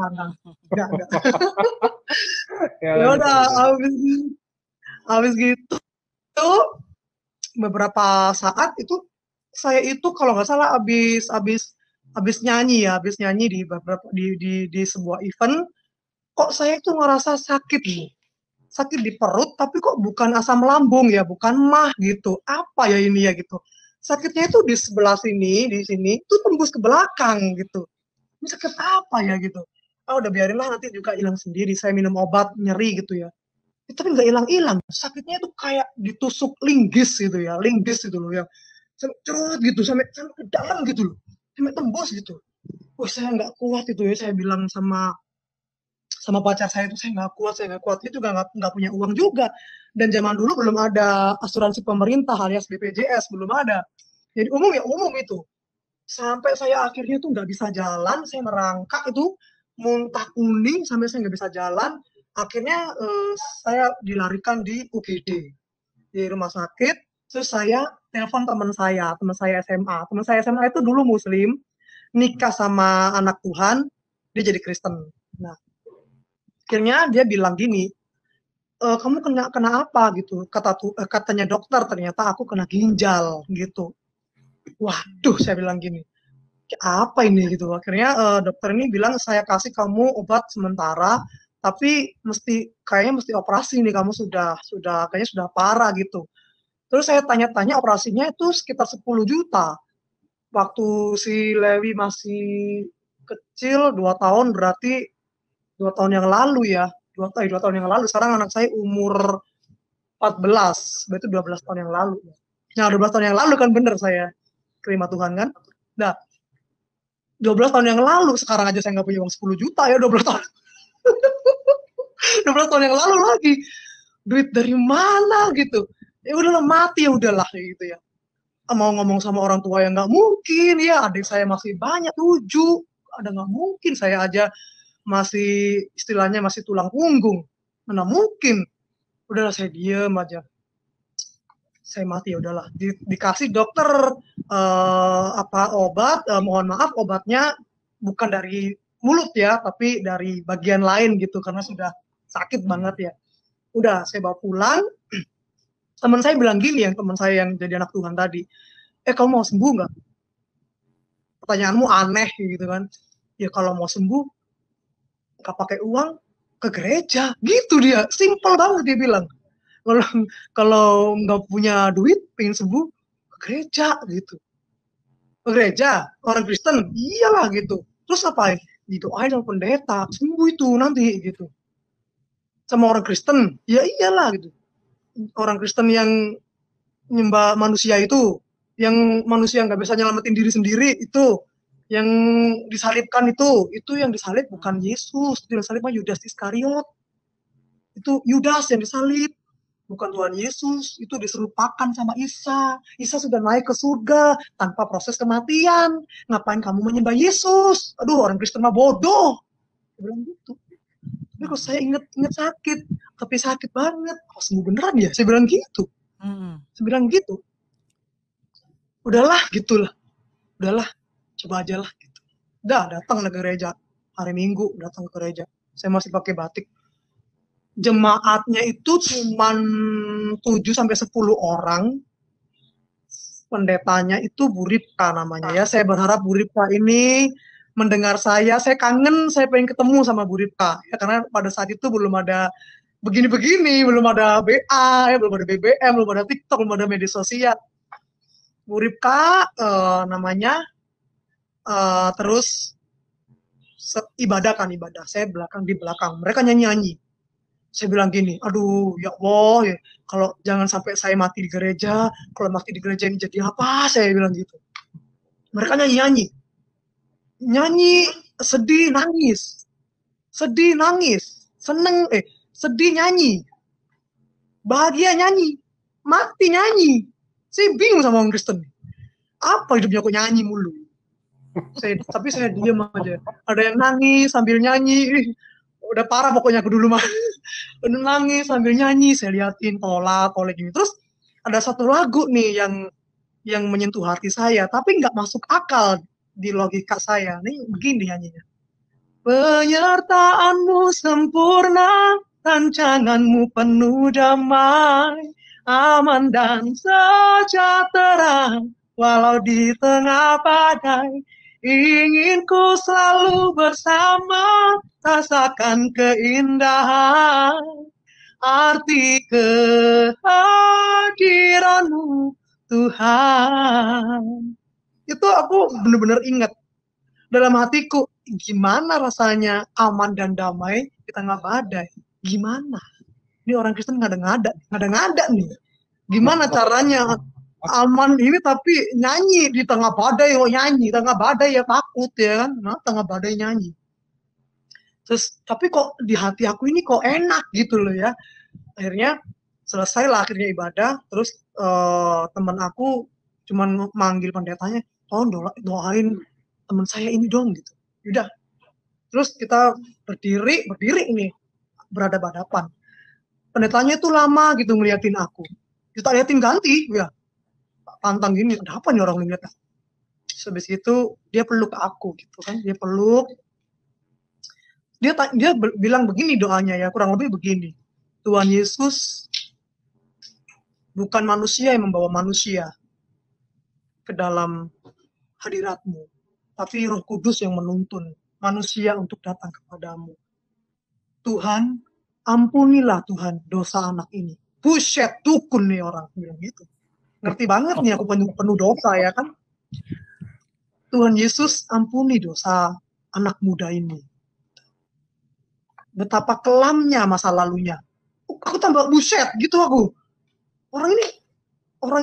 Ya udah, habis gitu beberapa saat itu saya itu kalau nggak salah habis nyanyi di beberapa di sebuah event, kok saya itu ngerasa sakit nih. Sakit di perut, tapi kok bukan asam lambung ya, bukan mah gitu. Apa ya ini ya gitu. Sakitnya itu di sebelah sini, di sini, itu tembus ke belakang gitu. Ini sakit apa ya gitu. Ah udah biarinlah nanti juga hilang sendiri. Saya minum obat nyeri gitu ya. Tapi nggak hilang-hilang. Sakitnya itu kayak ditusuk linggis gitu ya, linggis gitu loh yang sampai cerut gitu, sampai ke dalam gitu loh, sampai tembus gitu. Wah saya nggak kuat itu ya, saya bilang sama sama pacar saya itu saya nggak kuat. Dia juga nggak punya uang juga. Dan zaman dulu belum ada asuransi pemerintah alias BPJS, belum ada. Jadi umum ya umum itu. Sampai saya akhirnya tuh nggak bisa jalan, saya merangkak itu muntah kuning sampai saya nggak bisa jalan. Akhirnya saya dilarikan di UGD, di rumah sakit. Terus saya telepon teman saya SMA. Teman saya SMA itu dulu Muslim, nikah sama anak Tuhan, dia jadi Kristen. Nah, akhirnya dia bilang gini, kamu kena apa gitu? Katanya dokter, ternyata aku kena ginjal gitu. Waduh, saya bilang gini, apa ini gitu. Akhirnya dokter ini bilang saya kasih kamu obat sementara, tapi kayaknya mesti operasi nih, kamu kayaknya sudah parah gitu. Terus saya tanya-tanya operasinya itu sekitar 10 juta. Waktu si Lewi masih kecil 2 tahun, berarti 2 tahun yang lalu ya. 2 tahun yang lalu. Sekarang anak saya umur 14, berarti 12 tahun yang lalu. Nah, 12 tahun yang lalu kan bener saya terima Tuhan kan. Nah, 12 tahun yang lalu, sekarang aja saya nggak punya uang 10 juta ya 12 tahun. 12 tahun yang lalu lagi. Duit dari mana gitu. Ya udahlah mati ya udahlah gitu ya. Mau ngomong sama orang tua yang nggak mungkin ya, adik saya masih banyak 7. Ada nggak mungkin, saya aja masih istilahnya masih tulang punggung. Mana mungkin. Udahlah saya diem aja. Saya mati ya udahlah. Dikasih dokter obat, mohon maaf obatnya bukan dari mulut ya, tapi dari bagian lain gitu karena sudah sakit banget ya. Udah saya bawa pulang. Teman saya bilang gini, teman saya yang jadi anak Tuhan tadi, kamu mau sembuh nggak? Pertanyaanmu aneh gitu kan. Ya kalau mau sembuh nggak pakai uang, ke gereja gitu dia, simple banget dia bilang. Kalau nggak punya duit pengen sembuh, ke gereja gitu. Ke gereja orang Kristen iyalah gitu. Terus apain? Didoain sama pendeta, sembuh itu nanti gitu. Sama orang Kristen ya iyalah gitu. Orang Kristen yang nyembah manusia itu, yang manusia nggak bisa nyelamatin diri sendiri itu, yang disalibkan itu yang disalib bukan Yesus, yang disalib mah Yudas Iskariot. Itu Yudas yang disalib, bukan Tuhan Yesus. Itu diserupakan sama Isa. Isa sudah naik ke surga tanpa proses kematian. Ngapain kamu menyembah Yesus? Aduh, orang Kristen mah bodoh. Dia bilang gitu. Tapi kok saya inget sakit, tapi sakit banget. Kok sembuh beneran ya? Saya bilang gitu. Saya bilang gitu. Udahlah, gitulah. Udahlah, coba aja lah. Gitu. Udah, datang ke gereja. Hari Minggu, datang ke gereja. Saya masih pakai batik. Jemaatnya itu cuma 7-10 orang. Pendetanya itu Bu Ripka namanya ya. Saya berharap Bu Ripka ini mendengar saya kangen, saya pengen ketemu sama Bu Ripka. Ya, karena pada saat itu belum ada begini-begini, belum ada BA, ya, belum ada BBM, belum ada TikTok, belum ada media sosial. Bu Ripka namanya, terus ibadah. Saya di belakang. Mereka nyanyi. Saya bilang gini, aduh ya Allah, ya, kalau jangan sampai saya mati di gereja, kalau mati di gereja ini jadi apa? Saya bilang gitu. Mereka nyanyi, sedih nangis, seneng, sedih nyanyi, bahagia nyanyi, mati nyanyi. Saya bingung sama orang Kristen. Apa hidupnya kok nyanyi mulu? Tapi saya diam aja. Ada yang nangis sambil nyanyi. Udah parah pokoknya aku dulu mah. Udah nangis sambil nyanyi, saya liatin tolak gini. Terus ada satu lagu nih yang menyentuh hati saya, tapi nggak masuk akal di logika saya. Nih begini nyanyinya. Penyertaanmu sempurna, rancanganmu penuh damai, aman dan sejahtera, walau di tengah badai. Ingin ku selalu bersama, rasakan keindahan, arti kehadiranmu Tuhan. Itu aku benar-benar ingat dalam hatiku, gimana rasanya aman dan damai di tengah badai. Gimana? Ini orang Kristen ngada-ngada nih. Gimana caranya aman ini tapi nyanyi di tengah badai, nyanyi tengah badai ya takut ya kan, nah, tengah badai nyanyi. Terus tapi kok di hati aku ini kok enak gitu loh ya. Akhirnya selesai lah akhirnya ibadah, terus teman aku cuman manggil pendetanya, tolong doain teman saya ini dong gitu. Udah. Terus kita berdiri ini berhadapan-hadapan. Pendetanya itu lama gitu ngeliatin aku. Kita liatin ganti ya. Pantang gini, ada apa nih orang lihat? Habis itu dia peluk aku gitu kan, dia peluk. Dia bilang begini doanya ya, kurang lebih begini. Tuhan Yesus bukan manusia yang membawa manusia ke dalam hadiratmu, tapi Roh Kudus yang menuntun manusia untuk datang kepadamu. Tuhan, ampunilah Tuhan dosa anak ini. Buset, dukun nih orang bilang gitu. Ngerti banget nih aku penuh dosa ya kan. Tuhan Yesus ampuni dosa anak muda ini. Betapa kelamnya masa lalunya. Aku tambah buset gitu aku. Orang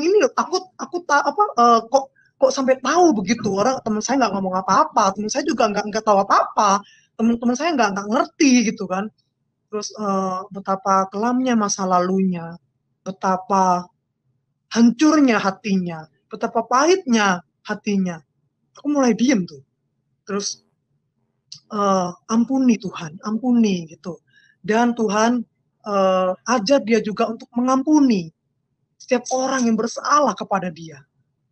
ini aku kok sampai tahu begitu. Orang teman saya nggak ngomong apa-apa, teman saya juga nggak tahu apa-apa, teman-teman saya nggak ngerti gitu kan. Terus betapa kelamnya masa lalunya, betapa hancurnya hatinya, betapa pahitnya hatinya. Aku mulai diem tuh. Terus ampuni Tuhan, ampuni gitu. Dan Tuhan ajar dia juga untuk mengampuni setiap orang yang bersalah kepada dia.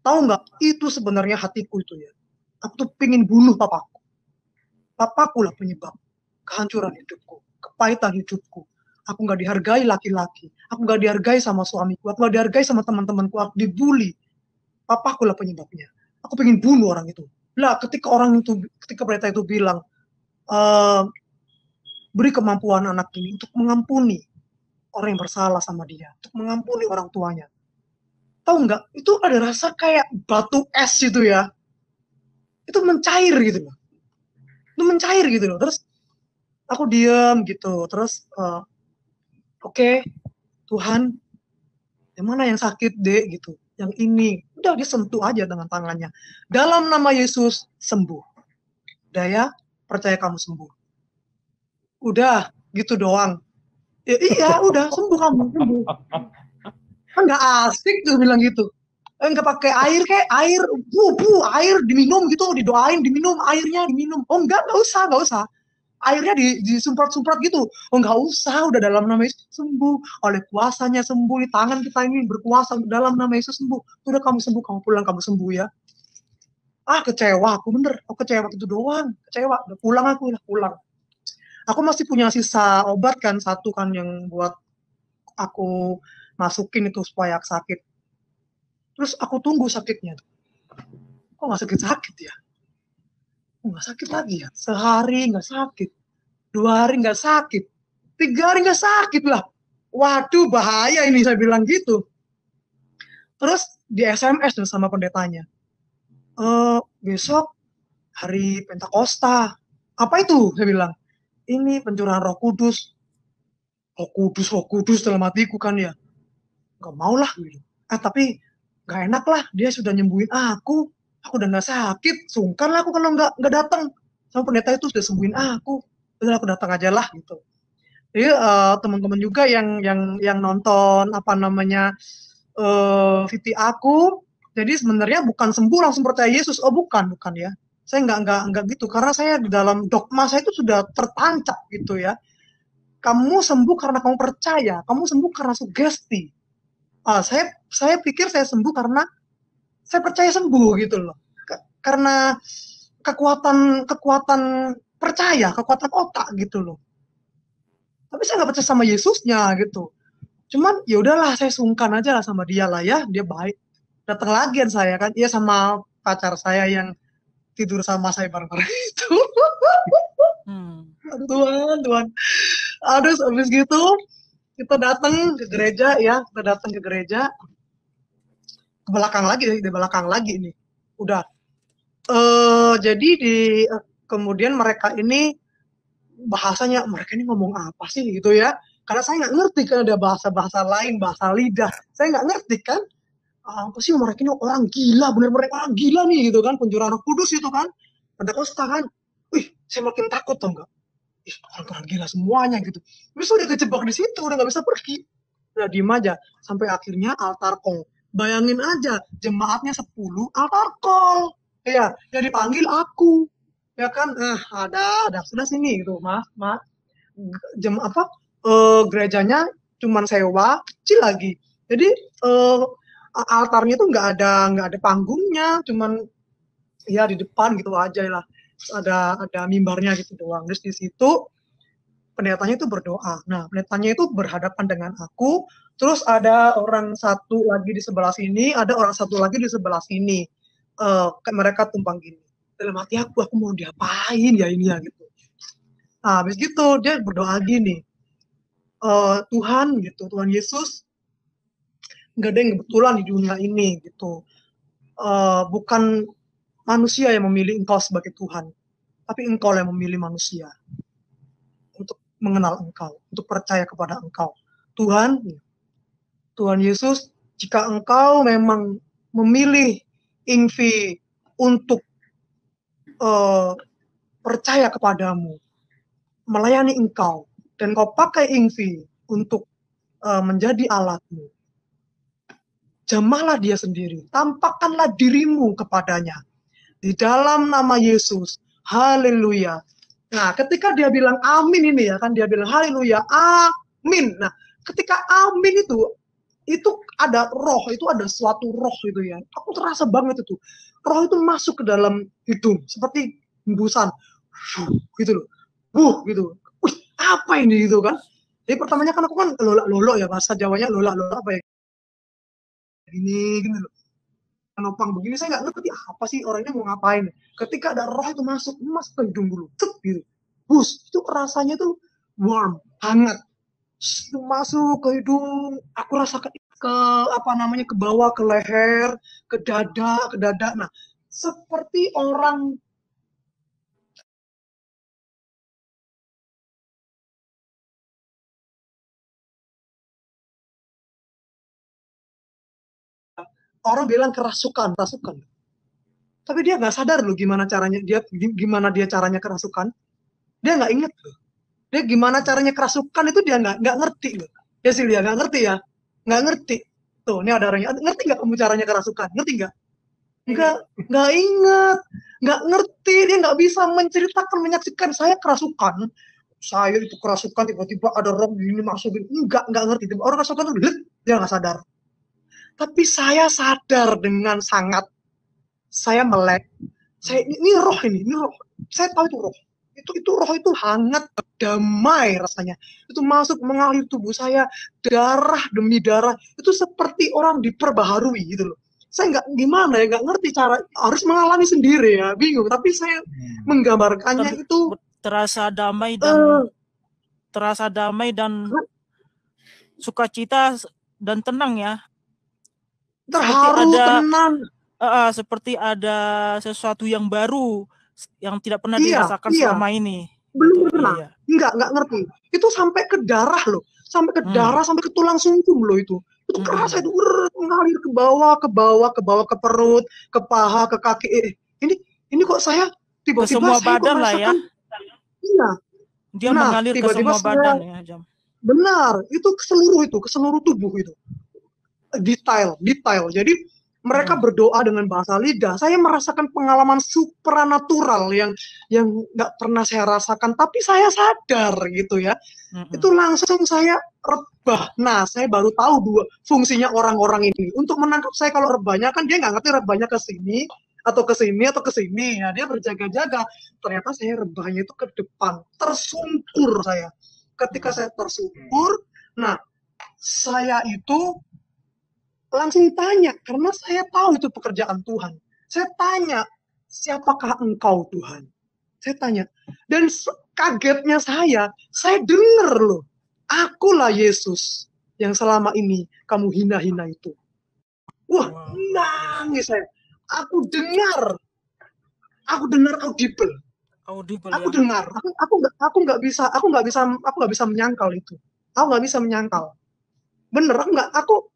Tahu nggak? Itu sebenarnya hatiku itu ya. Aku tuh pengen bunuh papaku. Papaku lah penyebab kehancuran hidupku, kepahitan hidupku. Aku nggak dihargai laki-laki. Aku nggak dihargai sama suamiku. Aku nggak dihargai sama teman-temanku. Aku dibully. Papaku lah penyebabnya. Aku pengen bunuh orang itu. Lah, ketika pendeta itu bilang, beri kemampuan anak ini untuk mengampuni orang yang bersalah sama dia, untuk mengampuni orang tuanya. Tahu nggak? Itu ada rasa kayak batu es gitu ya. Itu mencair gitu loh. Itu mencair gitu loh. Terus aku diam gitu. Terus oke, Tuhan, yang mana yang sakit dek gitu? Yang ini. Udah disentuh aja dengan tangannya. Dalam nama Yesus sembuh. Daya, percaya kamu sembuh. Udah gitu doang. Ya, iya, udah sembuh kamu, sembuh. Kan nggak asik tuh bilang gitu. Nggak pakai air kayak air diminum gitu, didoain diminum, airnya diminum. Oh nggak usah. Airnya disumprat-sumprat gitu. Oh nggak usah, udah dalam nama Yesus sembuh. Oleh kuasanya sembuh, di tangan kita ini berkuasa dalam nama Yesus sembuh. Udah kamu sembuh, kamu pulang, kamu sembuh ya. Kecewa aku bener, aku kecewa itu doang, kecewa. Udah pulang aku, udah pulang. Aku masih punya sisa obat kan, satu kan yang buat aku masukin itu supaya sakit. Terus aku tunggu sakitnya. Kok nggak sakit-sakit ya? Kok nggak sakit lagi ya? Sehari nggak sakit. 2 hari nggak sakit. 3 hari nggak sakit lah. Waduh, bahaya ini, saya bilang gitu. Terus di SMS sama pendetanya. Besok hari Pentakosta. Apa itu? Saya bilang. Ini pencurahan Roh Kudus. Roh Kudus dalam hatiku kan ya. Gak mau lah gitu. Tapi gak enak lah, dia sudah nyembuhin aku udah gak sakit, sungkan lah aku kalau gak datang. Sama pendeta itu sudah sembuhin aku. Udah aku datang aja lah gitu. Jadi teman-teman juga yang nonton VT aku, jadi sebenarnya bukan sembuh langsung percaya Yesus. Oh bukan ya. Saya nggak gitu, karena saya di dalam dogma saya itu sudah tertancap gitu ya. Kamu sembuh karena kamu percaya, kamu sembuh karena sugesti. Saya pikir saya sembuh karena saya percaya sembuh gitu loh. Karena kekuatan percaya, kekuatan otak gitu loh. Tapi saya nggak percaya sama Yesusnya gitu. Cuman ya udahlah, saya sungkan aja lah sama dia lah ya, dia baik. Datang lagian saya kan, iya sama pacar saya yang tidur sama saya bareng-bareng itu. Aduh Tuhan, Tuhan. Aduh, habis gitu kita datang ke gereja ya, kita datang ke gereja. Ke belakang lagi, di belakang lagi nih. Udah. Jadi kemudian mereka ini bahasanya, mereka ini ngomong apa sih gitu ya. Karena saya nggak ngerti kan, ada bahasa-bahasa lain, bahasa lidah. Saya nggak ngerti kan. Apa sih mereka ini orang gila, bener-bener orang gila nih gitu kan. Pencurahan Roh Kudus itu kan. Pentakosta kan. Wih, saya makin takut tau nggak. Ih, orang-orang gila semuanya gitu. Terus udah kejebak di situ, udah nggak bisa pergi. Udah diem aja. Sampai akhirnya altar call. Bayangin aja, jemaatnya 10, altar call. Ya, yang dipanggil aku. Ya kan, ada sudah sini gitu, maaf. Gerejanya cuman sewa, kecil lagi. Jadi altarnya tuh nggak ada panggungnya, cuman ya di depan gitu aja lah. Ada mimbarnya gitu doang. Terus di situ pendetanya itu berdoa. Nah, pendetanya itu berhadapan dengan aku, terus ada orang satu lagi di sebelah sini, ada orang satu lagi di sebelah sini. Mereka tumpang gini. Dalam hati aku mau diapain ya ini ya gitu. Nah, habis gitu dia berdoa gini. Tuhan gitu, Tuhan Yesus, nggak ada yang kebetulan di dunia ini gitu. Bukan manusia yang memilih Engkau sebagai Tuhan, tapi Engkau yang memilih manusia untuk mengenal Engkau, untuk percaya kepada Engkau. Tuhan Yesus, jika Engkau memang memilih Ingvi untuk percaya kepadamu, melayani Engkau, dan Kau pakai Ingvi untuk menjadi alatmu, jamahlah dia sendiri, tampakkanlah dirimu kepadanya di dalam nama Yesus. Haleluya. Nah, ketika dia bilang amin ini ya kan, dia bilang haleluya, amin. Nah, ketika amin itu ada roh, itu ada suatu roh itu ya. Aku terasa banget itu. Roh itu masuk ke dalam hidung seperti hembusan. Gitu loh. Gitu. Wih, apa ini gitu kan? Jadi pertamanya kan aku kan lolak ya, bahasa Jawanya lolak apa ya? Gini loh. Nopang begini, saya nggak ngerti apa sih orangnya mau ngapain. Ketika ada roh itu masuk ke hidung dulu, gitu. Bus, itu rasanya tuh warm, hangat. Itu masuk ke hidung, aku rasakan ke bawah, ke leher, ke dada. Nah, seperti orang bilang kerasukan. Tapi dia nggak sadar loh gimana dia caranya kerasukan. Dia nggak inget loh. Dia gimana caranya kerasukan itu dia nggak ngerti loh. Ya sih dia nggak ngerti ya. Nggak ngerti. Tuh, ini ada orangnya. Ngerti nggak kamu caranya kerasukan? Ngerti nggak? Nggak ingat. Nggak ngerti. Dia nggak bisa menceritakan, menyaksikan saya kerasukan. Saya itu kerasukan, tiba-tiba ada roh gini masukin. Nggak ngerti. Orang kerasukan itu dia nggak sadar. Tapi saya sadar dengan sangat. Saya melek. Ini roh. Saya tahu itu roh. Itu roh itu hangat, damai rasanya. Itu masuk mengalir tubuh saya, darah demi darah. Itu seperti orang diperbaharui gitu loh. Saya nggak ngerti cara, harus mengalami sendiri ya, bingung. Tapi saya menggambarkannya itu terasa damai dan sukacita dan tenang ya. Terharu, tenang. Seperti ada sesuatu yang baru yang tidak pernah dirasakan selama ini. Belum pernah. Enggak ngerti. Itu sampai ke darah loh. Sampai ke darah, sampai ke tulang sumsum loh itu. Itu kerasa itu mengalir ke bawah, ke perut, ke paha, ke kaki. Ini kok saya tiba-tiba ke semua badan lah ya. Iya. Dia mengalir ke semua badan ya, Jam. Benar, itu ke seluruh tubuh itu. Detail. Jadi mereka berdoa dengan bahasa lidah. Saya merasakan pengalaman supranatural yang nggak pernah saya rasakan, tapi saya sadar gitu ya. Itu langsung saya rebah. Nah, saya baru tahu fungsinya orang-orang ini. Untuk menangkap saya kalau rebahnya kan dia nggak ngerti rebahnya ke sini atau ke sini ya. Dia berjaga-jaga. Ternyata saya rebahnya itu ke depan, tersungkur saya. Ketika saya tersyukur, nah saya itu langsung tanya, karena saya tahu itu pekerjaan Tuhan. Saya tanya, siapakah engkau Tuhan? Saya tanya. Dan kagetnya saya dengar loh, akulah Yesus yang selama ini kamu hina-hina itu. Wah, nangis saya. Aku dengar audible. Aku dengar. Aku nggak bisa menyangkal itu. Aku nggak bisa menyangkal. Bener, aku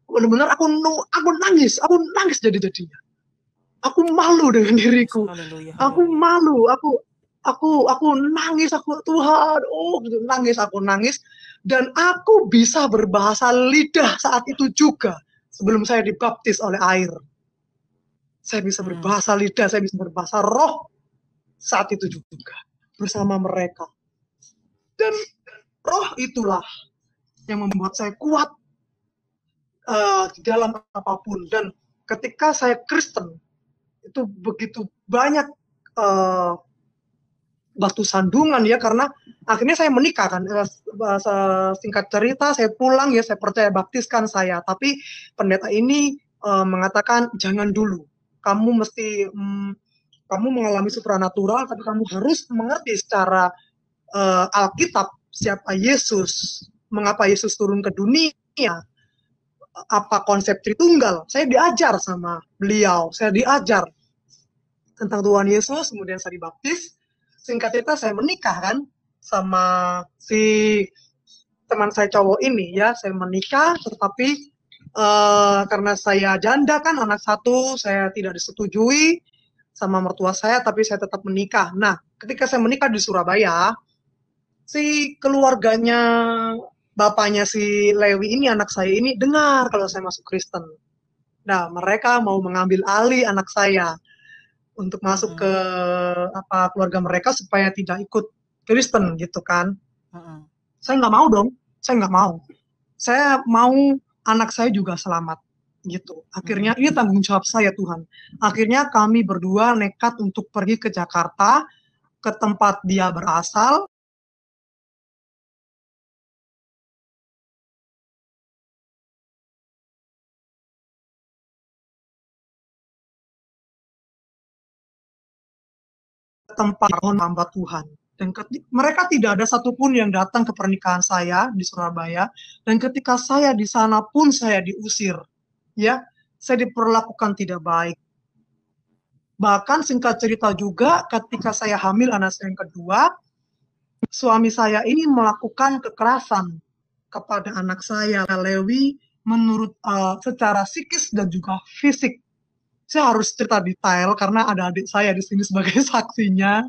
benar-benar aku nangis jadi-jadinya. Aku malu dengan diriku. Aku malu, aku nangis, Tuhan, aku nangis, dan aku bisa berbahasa lidah saat itu juga sebelum saya dibaptis oleh air. Saya bisa berbahasa lidah, saya bisa berbahasa roh saat itu juga bersama mereka. Dan roh itulah yang membuat saya kuat di dalam apapun. Dan ketika saya Kristen, itu begitu banyak batu sandungan ya, karena akhirnya saya menikah kan. Singkat cerita, saya pulang ya, saya percaya baptiskan saya, tapi pendeta ini mengatakan jangan dulu, kamu mesti kamu mengalami supranatural, tapi kamu harus mengerti secara Alkitab siapa Yesus, mengapa Yesus turun ke dunia, apa konsep Tritunggal. Saya diajar sama beliau, saya diajar tentang Tuhan Yesus, kemudian saya dibaptis. Singkat cerita saya menikah kan sama si teman saya cowok ini ya, saya menikah, tetapi karena saya janda kan, anak satu, saya tidak disetujui sama mertua saya, tapi saya tetap menikah. Nah, ketika saya menikah di Surabaya, si keluarganya bapaknya si Lewi ini, anak saya ini, dengar kalau saya masuk Kristen. Nah, mereka mau mengambil alih anak saya untuk masuk ke keluarga mereka supaya tidak ikut Kristen gitu kan. Saya nggak mau dong, saya nggak mau. Saya mau anak saya juga selamat gitu. Akhirnya ini tanggung jawab saya, Tuhan. Akhirnya kami berdua nekat untuk pergi ke Jakarta, ke tempat dia berasal. Tempat hamba Tuhan. Dan mereka tidak ada satupun yang datang ke pernikahan saya di Surabaya. Dan ketika saya di sana pun saya diusir. Ya, saya diperlakukan tidak baik. Bahkan singkat cerita juga, ketika saya hamil anak saya yang kedua, suami saya ini melakukan kekerasan kepada anak saya, Lewi, menurut secara psikis dan juga fisik. Saya harus cerita detail karena ada adik saya di sini sebagai saksinya.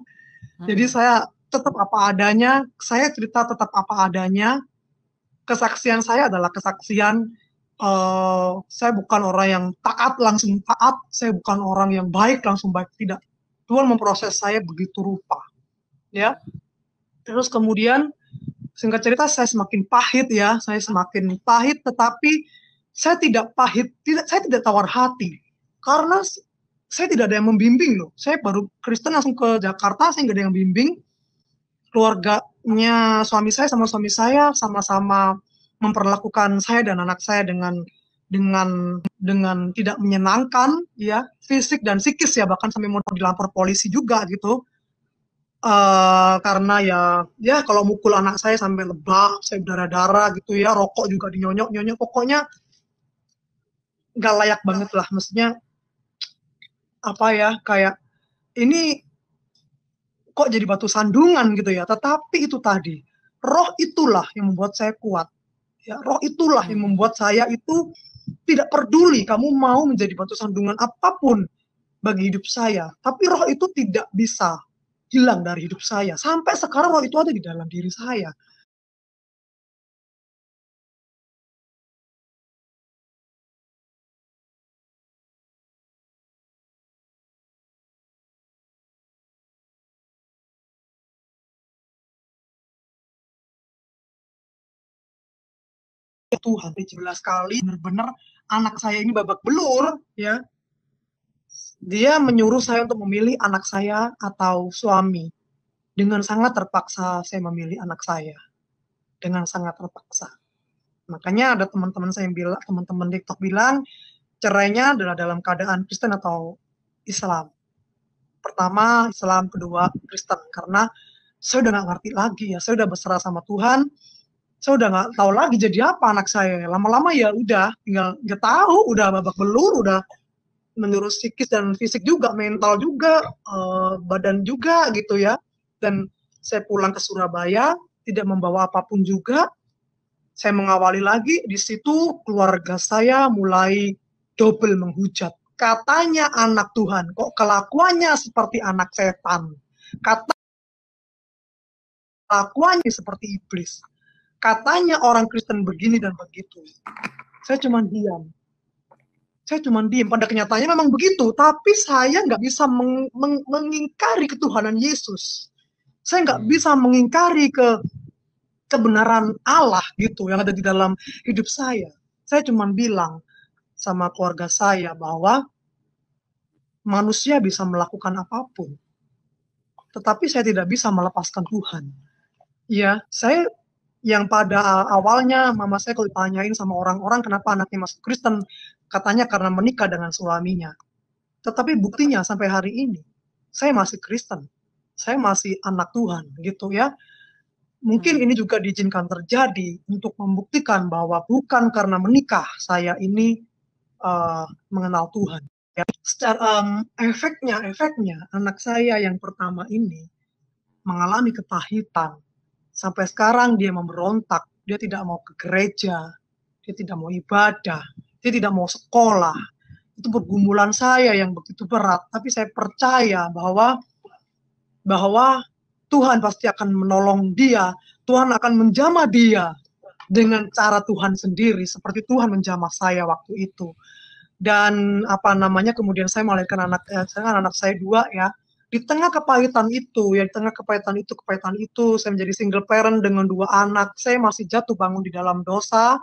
Jadi saya tetap apa adanya, saya cerita tetap apa adanya. Kesaksian saya adalah kesaksian saya bukan orang yang taat langsung taat, saya bukan orang yang baik langsung baik, tidak. Tuhan memproses saya begitu rupa. Ya. Terus kemudian singkat cerita saya semakin pahit ya, tetapi saya tidak pahit, saya tidak tawar hati. Karena saya tidak ada yang membimbing loh. Saya baru Kristen langsung ke Jakarta, saya nggak ada yang bimbing. Keluarganya suami saya sama-sama memperlakukan saya dan anak saya dengan tidak menyenangkan ya, fisik dan psikis ya, bahkan sampai mau dilapor polisi juga gitu. Karena ya kalau mukul anak saya sampai lebah, saya berdarah-darah gitu ya, rokok juga dinyonyok-nyonyok, pokoknya nggak layak banget lah, maksudnya apa ya, kayak ini kok jadi batu sandungan gitu ya. Tetapi itu tadi, roh itulah yang membuat saya kuat. Ya, roh itulah yang membuat saya itu tidak peduli kamu mau menjadi batu sandungan apapun bagi hidup saya, tapi roh itu tidak bisa hilang dari hidup saya. Sampai sekarang roh itu ada di dalam diri saya. Tuhan 17 kali benar-benar anak saya ini babak belur ya. Dia menyuruh saya untuk memilih anak saya atau suami. Dengan sangat terpaksa saya memilih anak saya. dengan sangat terpaksa. Makanya ada teman-teman saya yang bilang, teman-teman TikTok bilang, cerainya adalah dalam keadaan Kristen atau Islam. Pertama Islam, kedua Kristen. Karena saya udah nggak ngerti lagi ya, saya udah berserah sama Tuhan, saya udah nggak tahu lagi jadi apa anak saya. Lama-lama ya udah, tinggal nggak tahu, udah babak belur, udah menurut psikis dan fisik juga, mental juga, badan juga gitu ya. Dan saya pulang ke Surabaya, tidak membawa apapun juga. Saya mengawali lagi, di situ keluarga saya mulai double menghujat. Katanya anak Tuhan, kok kelakuannya seperti anak setan. Kelakuannya seperti iblis. Katanya orang Kristen begini dan begitu. Saya cuma diam. Pada kenyataannya memang begitu, tapi saya nggak bisa mengingkari ketuhanan Yesus. Saya nggak bisa mengingkari kebenaran Allah gitu yang ada di dalam hidup saya. Saya cuma bilang sama keluarga saya bahwa manusia bisa melakukan apapun, tetapi saya tidak bisa melepaskan Tuhan. Ya, saya yang pada awalnya mama saya kalau ditanyain sama orang-orang kenapa anaknya masuk Kristen, katanya karena menikah dengan suaminya. Tetapi buktinya sampai hari ini, saya masih Kristen. Saya masih anak Tuhan gitu ya. Mungkin ini juga diizinkan terjadi untuk membuktikan bahwa bukan karena menikah saya ini mengenal Tuhan. Ya. Secara efeknya anak saya yang pertama ini mengalami kepahitan. Sampai sekarang dia memberontak, dia tidak mau ke gereja, dia tidak mau ibadah, dia tidak mau sekolah. Itu pergumulan saya yang begitu berat, tapi saya percaya bahwa Tuhan pasti akan menolong dia, Tuhan akan menjamah dia dengan cara Tuhan sendiri, seperti Tuhan menjamah saya waktu itu. Dan kemudian saya melahirkan anak saya 2 ya. Di tengah kepahitan itu, saya menjadi single parent dengan 2 anak, saya masih jatuh bangun di dalam dosa,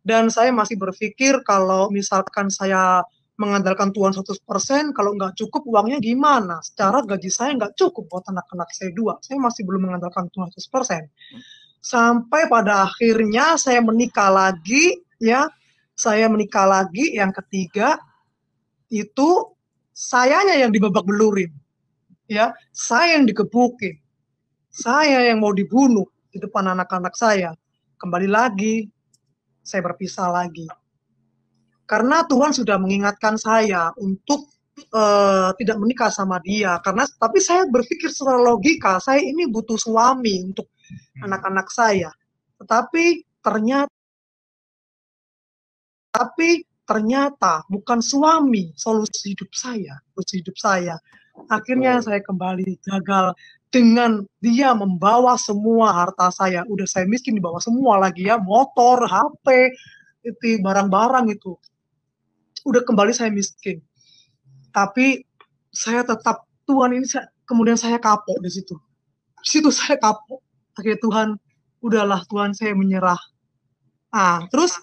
dan saya masih berpikir kalau misalkan saya mengandalkan Tuhan 100%, kalau nggak cukup uangnya gimana? Secara gaji saya nggak cukup buat anak-anak saya 2. Saya masih belum mengandalkan Tuhan 100%. Sampai pada akhirnya saya menikah lagi, ya. Saya menikah lagi, yang ketiga, itu sayanya yang dibabak belurin. Ya, saya yang dikebukin. Saya yang mau dibunuh di depan anak-anak saya. Kembali lagi, saya berpisah lagi. Karena Tuhan sudah mengingatkan saya untuk tidak menikah sama dia. Tapi saya berpikir secara logika, saya ini butuh suami untuk anak-anak saya. Tetapi ternyata bukan suami solusi hidup saya. Akhirnya saya kembali gagal dengan dia membawa semua harta saya. Udah saya miskin dibawa semua lagi ya, motor, HP, itu barang-barang itu. Udah kembali saya miskin. Tapi saya tetap Tuhan ini kemudian saya kapok di situ. Di situ saya kapok. Akhirnya Tuhan, udahlah Tuhan, saya menyerah. Terus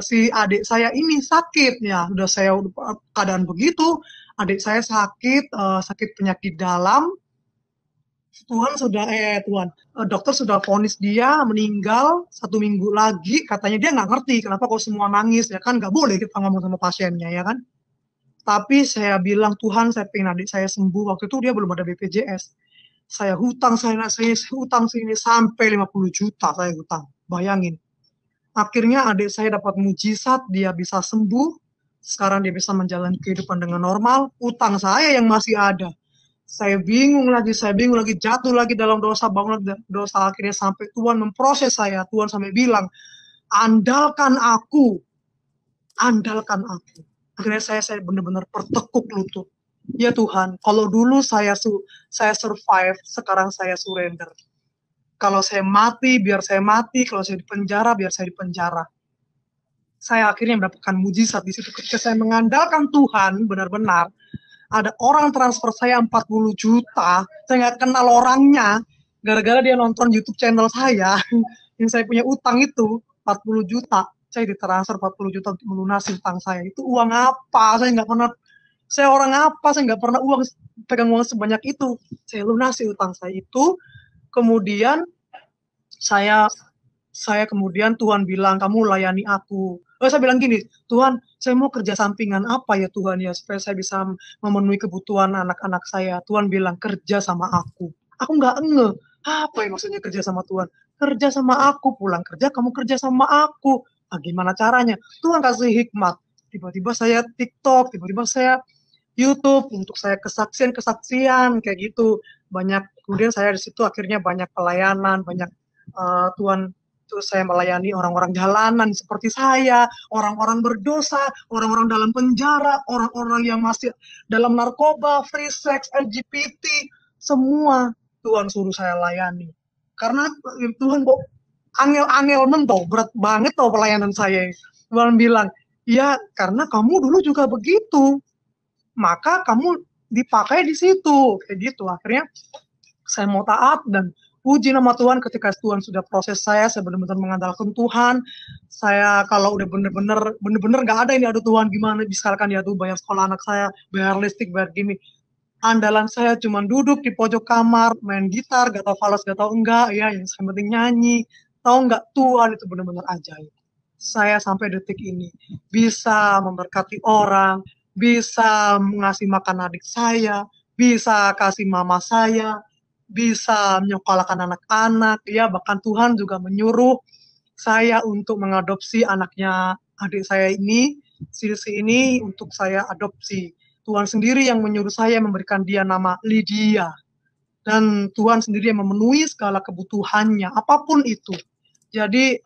si adik saya ini sakit ya. Udah keadaan begitu, adik saya sakit penyakit dalam. Dokter sudah vonis dia meninggal 1 minggu lagi. Katanya dia nggak ngerti kenapa kok semua nangis, ya kan nggak boleh kita ngomong sama pasiennya, ya kan. Tapi saya bilang, Tuhan, saya pengen adik saya sembuh. Waktu itu dia belum ada BPJS. Saya hutang sini sampai 50 juta saya hutang. Bayangin. Akhirnya adik saya dapat mujizat, dia bisa sembuh. Sekarang dia bisa menjalani kehidupan dengan normal. Utang saya yang masih ada. Saya bingung lagi, jatuh lagi dalam dosa, bangun dosa. Akhirnya sampai Tuhan memproses saya. Tuhan sampai bilang, andalkan aku. Akhirnya saya benar-benar bertekuk lutut. Ya Tuhan, kalau dulu saya survive, sekarang saya surrender. Kalau saya mati, biar saya mati. Kalau saya dipenjara, biar saya dipenjara. Saya akhirnya mendapatkan mujizat di situ. Ketika saya mengandalkan Tuhan, benar-benar, ada orang transfer saya 40 juta, saya nggak kenal orangnya, gara-gara dia nonton YouTube channel saya, yang saya punya utang itu, 40 juta, saya ditransfer 40 juta untuk melunasi utang saya. Itu uang apa? Saya orang apa? Saya nggak pernah pegang uang sebanyak itu. Saya lunasi utang saya itu, kemudian saya kemudian Tuhan bilang, kamu layani aku. Saya bilang gini, Tuhan, saya mau kerja sampingan apa ya Tuhan ya, supaya saya bisa memenuhi kebutuhan anak-anak saya. Tuhan bilang, kerja sama aku. Aku nggak ngeh, apa yang maksudnya kerja sama Tuhan? Kerja sama aku, pulang kerja, kamu kerja sama aku. Gimana caranya? Tuhan kasih hikmat. Tiba-tiba saya TikTok, tiba-tiba saya YouTube, untuk saya kesaksian kayak gitu. Kemudian saya di situ akhirnya banyak pelayanan, banyak Tuhan. Terus saya melayani orang-orang jalanan seperti saya, orang-orang berdosa, orang-orang dalam penjara, orang-orang yang masih dalam narkoba, free sex, LGBT, semua Tuhan suruh saya layani. Karena Tuhan kok angel-angel mentau, berat banget tau pelayanan saya. Tuhan bilang, ya karena kamu dulu juga begitu, maka kamu dipakai di situ, kayak gitu. Akhirnya saya mau taat dan puji nama Tuhan ketika Tuhan sudah proses saya benar-benar mengandalkan Tuhan. Saya kalau udah bener-bener nggak ada ini, aduh Tuhan gimana, misalkan ya tuh bayar sekolah anak saya, bayar listrik, bayar gini. Andalan saya cuma duduk di pojok kamar, main gitar, gak tau falas, gak tau enggak, ya yang penting nyanyi. Tahu nggak, Tuhan itu benar-benar ajaib. Saya sampai detik ini bisa memberkati orang, bisa ngasih makan adik saya, bisa kasih mama saya, bisa menyekolahkan anak-anak, ya bahkan Tuhan juga menyuruh saya untuk mengadopsi anaknya adik saya ini, Silsi ini, untuk saya adopsi. Tuhan sendiri yang menyuruh saya memberikan dia nama Lydia. Dan Tuhan sendiri yang memenuhi segala kebutuhannya, apapun itu. Jadi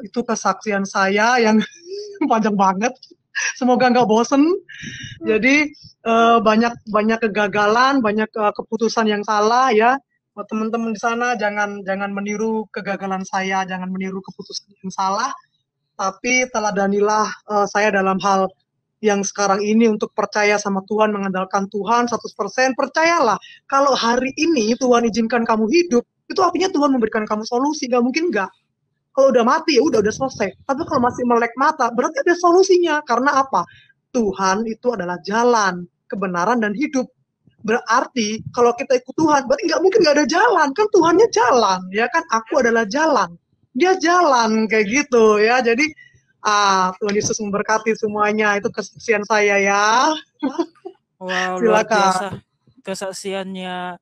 itu kesaksian saya yang panjang banget. Semoga nggak bosen. Jadi banyak kegagalan, banyak keputusan yang salah ya. Buat teman-teman di sana jangan meniru kegagalan saya, jangan meniru keputusan yang salah. Tapi teladanilah saya dalam hal yang sekarang ini untuk percaya sama Tuhan, mengandalkan Tuhan 100%. Percayalah, kalau hari ini Tuhan izinkan kamu hidup, itu artinya Tuhan memberikan kamu solusi, nggak mungkin nggak. Kalau udah mati ya udah selesai. Tapi kalau masih melek mata, berarti ada solusinya. Karena apa? Tuhan itu adalah jalan, kebenaran, dan hidup. Berarti kalau kita ikut Tuhan, berarti nggak mungkin nggak ada jalan. Kan Tuhannya jalan, ya kan? Aku adalah jalan. Dia jalan, kayak gitu ya. Jadi, Tuhan Yesus memberkati semuanya. Itu kesaksian saya ya. Wow, luar biasa kesaksiannya.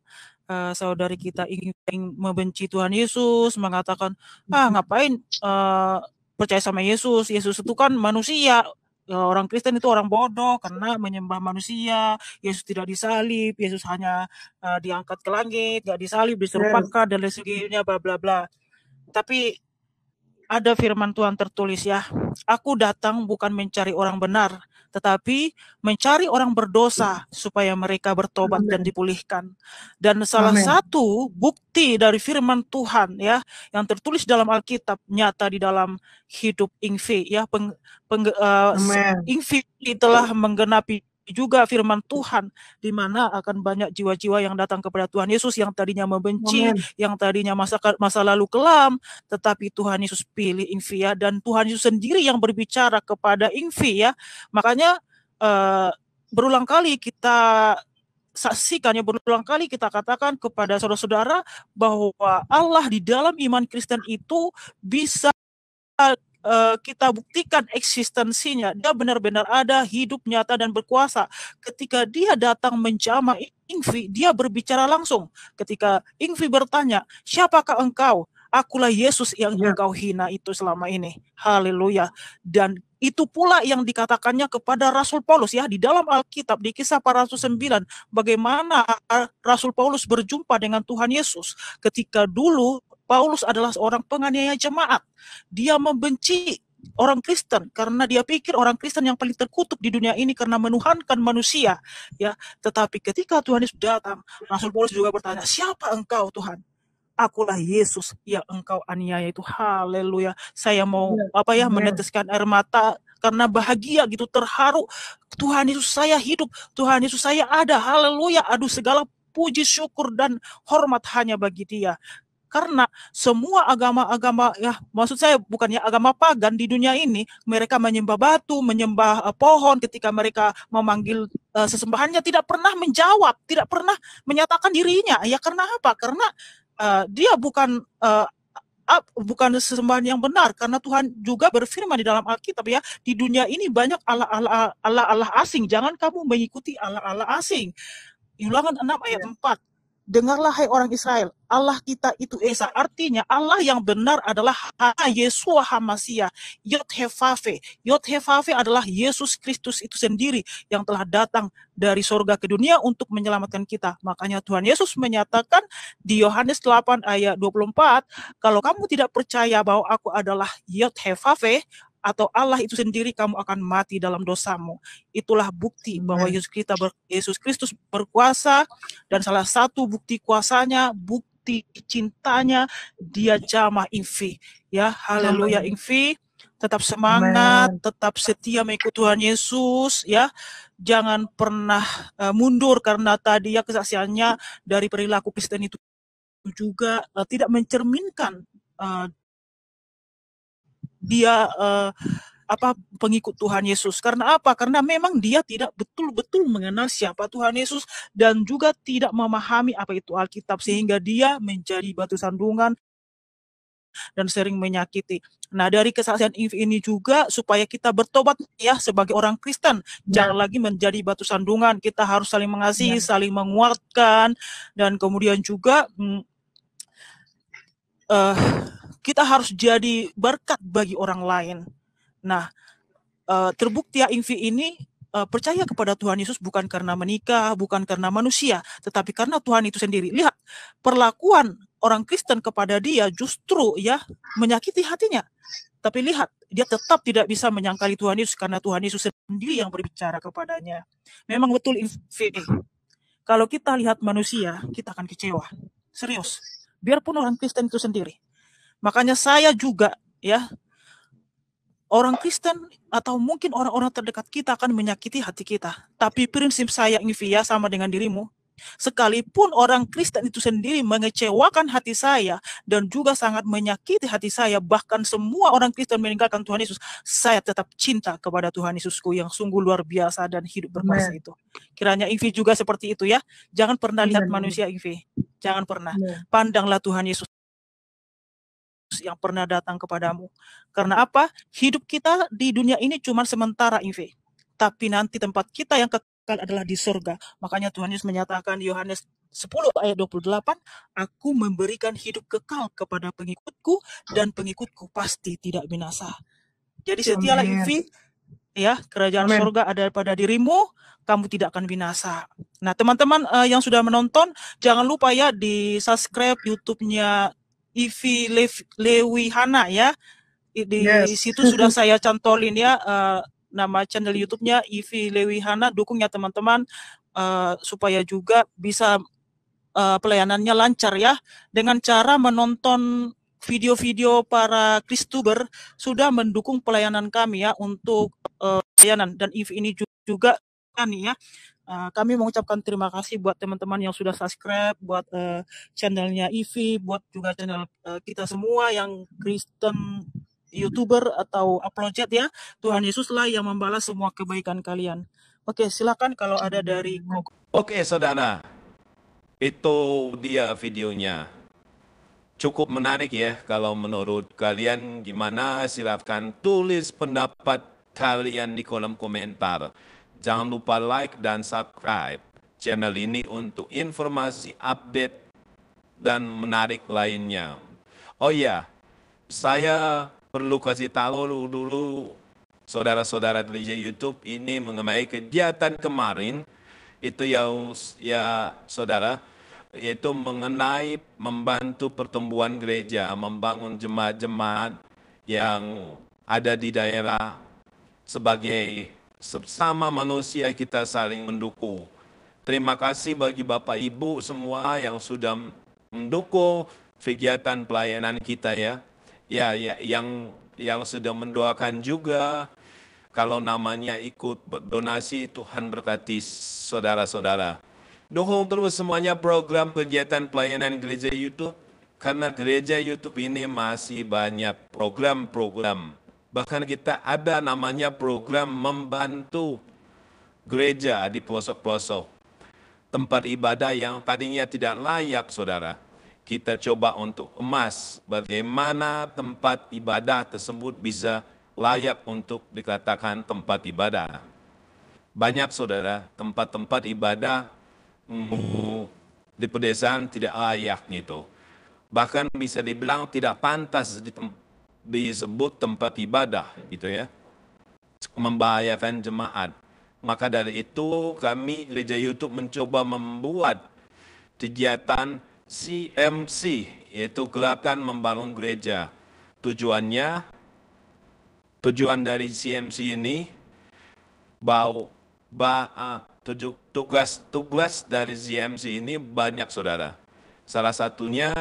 Saudari kita ingin membenci Tuhan Yesus, mengatakan, ngapain percaya sama Yesus? Yesus itu kan manusia. Orang Kristen itu orang bodoh karena menyembah manusia. Yesus tidak disalib, Yesus hanya diangkat ke langit, gak disalib, diserupakan, dan lain sebagainya, bla bla bla. Tapi ada firman Tuhan tertulis ya, aku datang bukan mencari orang benar, tetapi mencari orang berdosa supaya mereka bertobat dan dipulihkan. Dan salah satu bukti dari firman Tuhan ya yang tertulis dalam Alkitab nyata di dalam hidup Ingvi ya, Ingvi telah menggenapi juga firman Tuhan, di mana akan banyak jiwa-jiwa yang datang kepada Tuhan Yesus yang tadinya membenci, yang tadinya masa lalu kelam, tetapi Tuhan Yesus pilih Ingvi ya, dan Tuhan Yesus sendiri yang berbicara kepada Ingvi ya. Makanya berulang kali kita saksikan ya, berulang kali kita katakan kepada saudara-saudara bahwa Allah di dalam iman Kristen itu bisa kita buktikan eksistensinya. Dia benar-benar ada, hidup, nyata, dan berkuasa. Ketika dia datang menjamah Ingvi, dia berbicara langsung. Ketika Ingvi bertanya, siapakah engkau? Akulah Yesus yang engkau hina itu selama ini. Haleluya. Dan itu pula yang dikatakannya kepada Rasul Paulus ya, di dalam Alkitab, di Kisah Para Rasul 9, bagaimana Rasul Paulus berjumpa dengan Tuhan Yesus. Ketika dulu Paulus adalah seorang penganiaya jemaat. Dia membenci orang Kristen karena dia pikir orang Kristen yang paling terkutuk di dunia ini karena menuhankan manusia. Ya, tetapi ketika Tuhan Yesus datang, Rasul Paulus juga bertanya, siapa engkau Tuhan? Akulah Yesus yang engkau aniaya itu. Haleluya. Saya mau meneteskan air mata karena bahagia gitu, terharu. Tuhan Yesus saya hidup, Tuhan Yesus saya ada. Haleluya. Aduh, segala puji, syukur, dan hormat hanya bagi Dia. Karena semua agama-agama ya, maksud saya bukannya agama pagan di dunia ini, mereka menyembah batu, menyembah pohon. Ketika mereka memanggil sesembahannya, tidak pernah menjawab, tidak pernah menyatakan dirinya. Ya karena apa? Karena dia bukan bukan sesembahan yang benar, karena Tuhan juga berfirman di dalam Alkitab ya, di dunia ini banyak Allah asing, jangan kamu mengikuti Allah asing. Ulangan 6 ayat 4. Dengarlah hai orang Israel, Allah kita itu Esa. Artinya Allah yang benar adalah Yeshua HaMasiah, Yod-Heh-Vaveh. Yod-Heh-Vaveh adalah Yesus Kristus itu sendiri yang telah datang dari sorga ke dunia untuk menyelamatkan kita. Makanya Tuhan Yesus menyatakan di Yohanes 8 ayat 24, kalau kamu tidak percaya bahwa aku adalah Yod-Heh-Vaveh, atau Allah itu sendiri, kamu akan mati dalam dosamu. Itulah bukti bahwa Yesus Kristus berkuasa, dan salah satu bukti kuasanya, bukti cintanya, dia jamah Ingvi. Ya, haleluya Ingvi. Tetap semangat, tetap setia mengikut Tuhan Yesus, ya. Jangan pernah mundur, karena tadi ya kesaksiannya dari perilaku Kristen itu juga tidak mencerminkan dia pengikut Tuhan Yesus. Karena apa? Karena memang dia tidak betul-betul mengenal siapa Tuhan Yesus, dan juga tidak memahami apa itu Alkitab, sehingga dia menjadi batu sandungan dan sering menyakiti. Nah, dari kesaksian ini juga supaya kita bertobat ya sebagai orang Kristen, jangan lagi menjadi batu sandungan. Kita harus saling mengasihi, saling menguatkan, dan kemudian juga kita harus jadi berkat bagi orang lain. Nah, terbukti ya Ingvi ini percaya kepada Tuhan Yesus bukan karena menikah, bukan karena manusia, tetapi karena Tuhan itu sendiri. Lihat, perlakuan orang Kristen kepada dia justru ya menyakiti hatinya. Tapi lihat, dia tetap tidak bisa menyangkali Tuhan Yesus, karena Tuhan Yesus sendiri yang berbicara kepadanya. Memang betul Ingvi, kalau kita lihat manusia, kita akan kecewa. Serius. Biarpun orang Kristen itu sendiri. Makanya saya juga ya, orang Kristen atau mungkin orang-orang terdekat kita akan menyakiti hati kita. Tapi prinsip saya ini ya sama dengan dirimu. Sekalipun orang Kristen itu sendiri mengecewakan hati saya dan juga sangat menyakiti hati saya, bahkan semua orang Kristen meninggalkan Tuhan Yesus, saya tetap cinta kepada Tuhan Yesusku yang sungguh luar biasa dan hidup berkuasa itu. Kiranya Ingvi juga seperti itu ya. Jangan pernah lihat manusia Ingvi. Jangan pernah. Pandanglah Tuhan Yesus yang pernah datang kepadamu. Karena apa? Hidup kita di dunia ini cuma sementara, Ingvi. Tapi nanti tempat kita yang kekal adalah di surga. Makanya Tuhan Yesus menyatakan di Yohanes 10 ayat 28, aku memberikan hidup kekal kepada pengikutku, dan pengikutku pasti tidak binasa. Jadi setialah Ingvi, ya, kerajaan surga ada pada dirimu, kamu tidak akan binasa. Nah, teman-teman yang sudah menonton, jangan lupa ya di subscribe YouTube-nya Ivi Lewihana ya. Di situ sudah saya cantolin ya nama channel YouTube-nya Ivi Lewihana. Dukung ya teman-teman supaya juga bisa pelayanannya lancar ya, dengan cara menonton video-video para Kristuber sudah mendukung pelayanan kami ya untuk pelayanan. Dan Ivi ini juga kan ya, kami mengucapkan terima kasih buat teman-teman yang sudah subscribe, buat channelnya Ivi, buat juga channel kita semua yang Kristen YouTuber atau upload ya. Tuhan Yesuslah yang membalas semua kebaikan kalian. Oke, silakan kalau ada dari Koko. Oke, saudara. Itu dia videonya. Cukup menarik ya. Kalau menurut kalian gimana, silakan tulis pendapat kalian di kolom komentar. Jangan lupa like dan subscribe channel ini untuk informasi update dan menarik lainnya. Oh ya, saya perlu kasih tahu dulu saudara-saudara di YouTube ini mengenai kegiatan kemarin itu ya saudara, yaitu mengenai membantu pertumbuhan gereja, membangun jemaat-jemaat yang ada di daerah. Sebagai sesama manusia kita saling mendukung. Terima kasih bagi Bapak Ibu semua yang sudah mendukung kegiatan pelayanan kita ya. Ya, yang sudah mendoakan juga. Kalau namanya ikut donasi, Tuhan berkati saudara-saudara. Dukung terus semuanya program kegiatan pelayanan gereja YouTube, karena gereja YouTube ini masih banyak program-program. Bahkan kita ada namanya program membantu gereja di pelosok-pelosok. Tempat ibadah yang tadinya tidak layak, saudara. kita coba untuk emas bagaimana tempat ibadah tersebut bisa layak untuk dikatakan tempat ibadah. Banyak saudara, tempat-tempat ibadah di pedesaan tidak layak gitu. Bahkan bisa dibilang tidak pantas disebut tempat ibadah gitu ya. Membahayakan jemaat. Maka dari itu kami Gereja YouTube mencoba membuat kegiatan CMC, yaitu Gerakan Membangun Gereja. Tujuan dari CMC ini tugas dari CMC ini banyak saudara. Salah satunya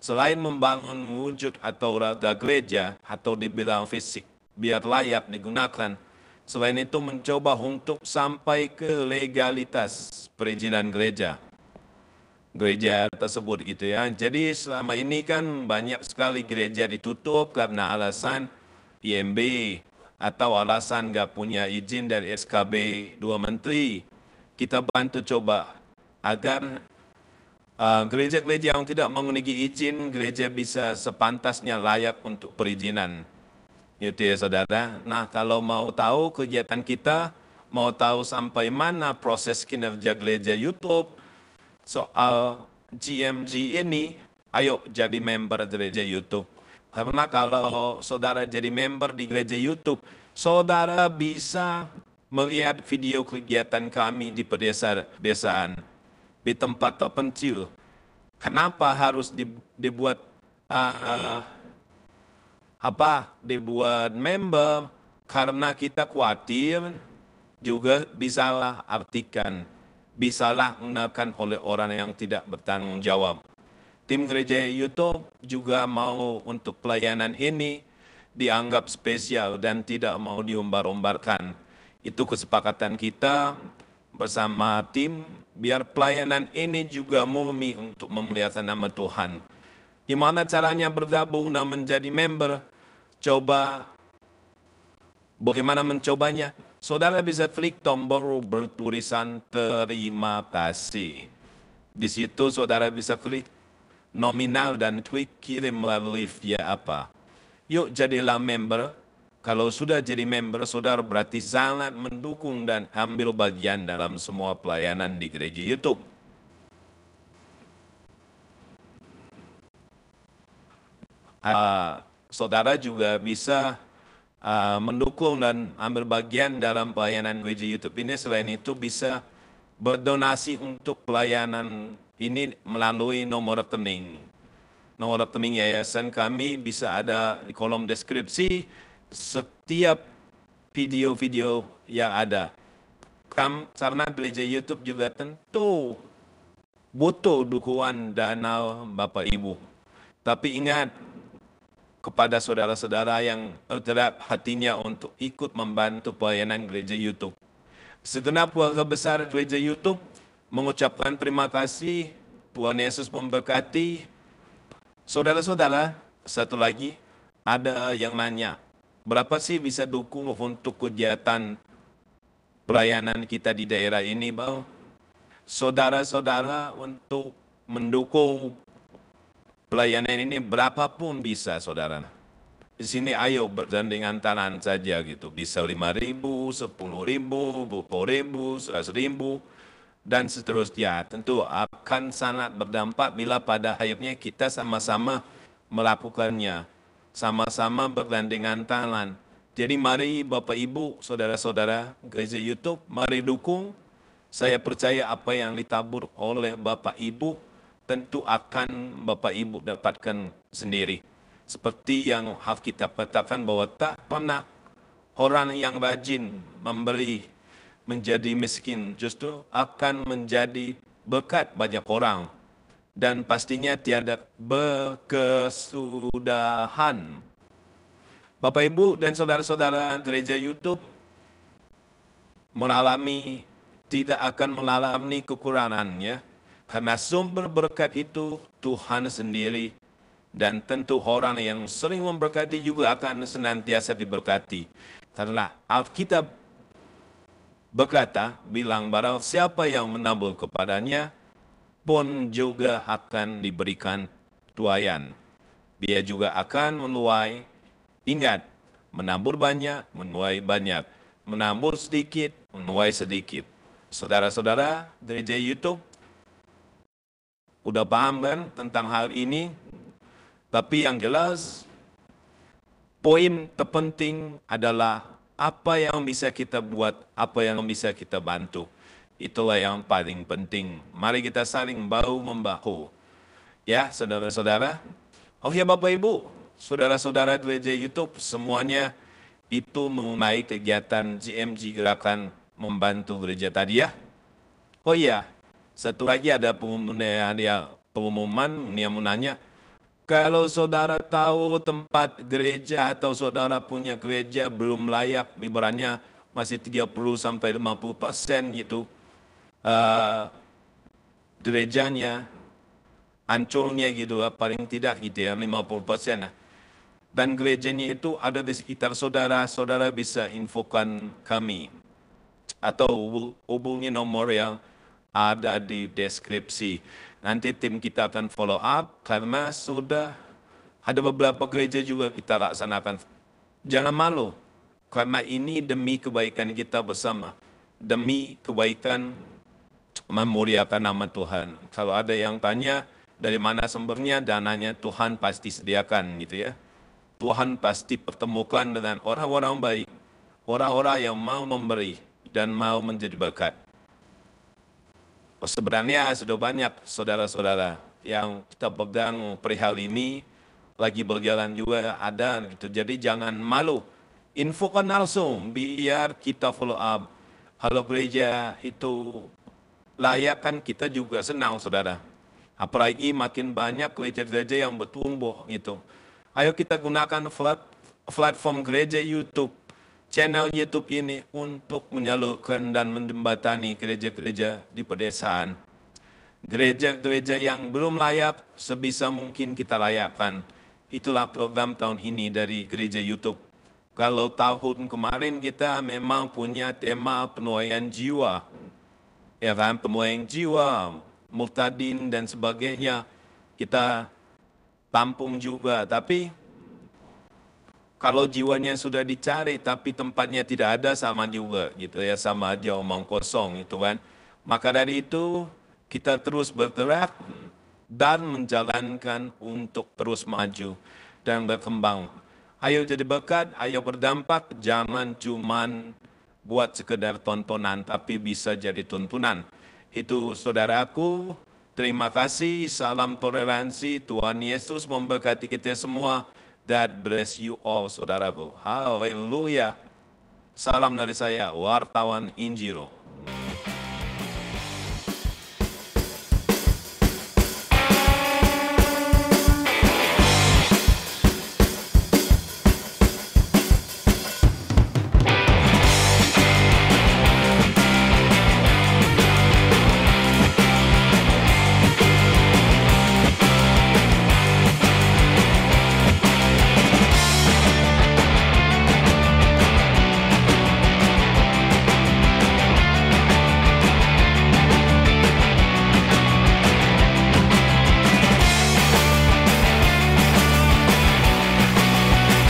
selain membangun wujud atau raga gereja atau dibilang fisik biar layak digunakan, selain itu mencoba untuk sampai ke legalitas perizinan gereja tersebut gitu ya. Jadi selama ini kan banyak sekali gereja ditutup karena alasan IMB atau alasan nggak punya izin dari SKB 2 Menteri. Kita bantu coba agar gereja-gereja yang tidak memiliki izin, gereja bisa sepantasnya layak untuk perizinan. Gitu ya saudara. Nah kalau mau tahu kegiatan kita, mau tahu sampai mana proses kinerja gereja YouTube, soal GMG ini, ayo jadi member gereja YouTube. Karena kalau saudara jadi member di gereja YouTube, saudara bisa melihat video kegiatan kami di pedesaan, di tempat terpencil. Kenapa harus dibuat member? Karena kita khawatir juga disalah artikan, bisalah gunakan oleh orang yang tidak bertanggung jawab. Tim gereja YouTube juga mau untuk pelayanan ini dianggap spesial dan tidak mau diumbar-umbarkan. Itu kesepakatan kita bersama tim, biar pelayanan ini juga murni untuk memuliakan nama Tuhan. Gimana caranya bergabung dan menjadi member? Coba, bagaimana mencobanya? Saudara bisa klik tombol bertulisan terima kasih. Di situ saudara bisa klik nominal dan klik kirim melalui via apa. Yuk jadilah member. Kalau sudah jadi member, saudara berarti sangat mendukung dan ambil bagian dalam semua pelayanan di gereja YouTube. Saudara juga bisa mendukung dan ambil bagian dalam pelayanan gereja YouTube ini. Selain itu bisa berdonasi untuk pelayanan ini melalui nomor rekening. Nomor rekening yayasan kami bisa ada di kolom deskripsi setiap video-video yang ada. Karena gereja YouTube juga tentu butuh dukungan dana Bapak Ibu. Tapi ingat, kepada saudara-saudara yang tergerak hatinya untuk ikut membantu pelayanan gereja YouTube. Segenap keluarga besar gereja YouTube mengucapkan terima kasih. Tuhan Yesus memberkati. Saudara-saudara, satu lagi, ada yang nanya, berapa sih bisa dukung untuk kegiatan pelayanan kita di daerah ini, Bang? Saudara-saudara, untuk mendukung pelayanan ini berapapun bisa, saudara. Di sini ayo bergandengan tangan saja gitu. Bisa 5.000, 10.000, 20.000, 100.000, dan seterusnya. Tentu akan sangat berdampak bila pada akhirnya kita sama-sama melakukannya. Sama-sama bergandengan tangan. Jadi mari Bapak Ibu, saudara-saudara gereja YouTube, mari dukung. Saya percaya apa yang ditabur oleh Bapak Ibu tentu akan Bapak Ibu dapatkan sendiri. Seperti yang Alkitab katakan bahwa tak pernah orang yang rajin memberi menjadi miskin, justru akan menjadi berkat banyak orang. Dan pastinya tiada berkesudahan. Bapak Ibu dan saudara-saudara gereja YouTube tidak akan mengalami kekurangannya. Karena sumber berkat itu Tuhan sendiri, dan tentu orang yang sering memberkati juga akan senantiasa diberkati. Karena Alkitab berkata, bilang barang siapa yang menabur kepadanya, pun juga akan diberikan tuaian. Dia juga akan menuai. Ingat, menabur banyak, menuai banyak. Menabur sedikit, menuai sedikit. Saudara-saudara gereja YouTube, udah paham kan tentang hal ini? Tapi yang jelas, poin terpenting adalah apa yang bisa kita buat, apa yang bisa kita bantu. Itulah yang paling penting. Mari kita saling bahu-membahu. Ya, saudara-saudara. Oh ya, Bapak Ibu, saudara-saudara gereja YouTube, semuanya itu mengenai kegiatan GMG Gerakan Membantu Gereja tadi ya. Oh iya, satu lagi ada pengumuman yang menanya, kalau saudara tahu tempat gereja atau saudara punya gereja belum layak, ibaratnya masih 30-50% gitu, gerejanya, hancurnya gitu, paling tidak gitu ya, 50%. Dan gerejanya itu ada di sekitar saudara, saudara bisa infokan kami. Atau hubungi nomor yang ada di deskripsi. Nanti tim kita akan follow up karena sudah ada beberapa gereja juga kita laksanakan. Jangan malu, karena ini demi kebaikan kita bersama. Demi kebaikan memuliakan nama Tuhan. Kalau ada yang tanya dari mana sumbernya, dananya Tuhan pasti sediakan gitu ya. Tuhan pasti pertemukan dengan orang-orang baik. Orang-orang yang mau memberi dan mau menjadi berkat. Sebenarnya sudah banyak saudara-saudara yang kita pegang perihal ini, lagi berjalan juga ada gitu. Jadi jangan malu, infokan langsung biar kita follow up. Kalau gereja itu layak kan kita juga senang saudara. Apalagi makin banyak gereja-gereja yang bertumbuh gitu. Ayo kita gunakan platform gereja YouTube, channel YouTube ini untuk menyalurkan dan menjembatani gereja-gereja di pedesaan. Gereja-gereja yang belum layak, sebisa mungkin kita layakkan. Itulah program tahun ini dari gereja YouTube. Kalau tahun kemarin kita memang punya tema penuaian jiwa. Ya kan, penuaian jiwa, murtadin dan sebagainya. Kita tampung juga, tapi kalau jiwanya sudah dicari tapi tempatnya tidak ada, sama juga gitu ya, sama aja omong kosong itu kan. Maka dari itu kita terus bergerak dan menjalankan untuk terus maju dan berkembang. Ayo jadi berkat, ayo berdampak, jangan cuman buat sekedar tontonan tapi bisa jadi tuntunan. Itu saudaraku, terima kasih, salam toleransi, Tuhan Yesus memberkati kita semua. God bless you all, saudaraku. Haleluya. Salam dari saya, wartawan Injil.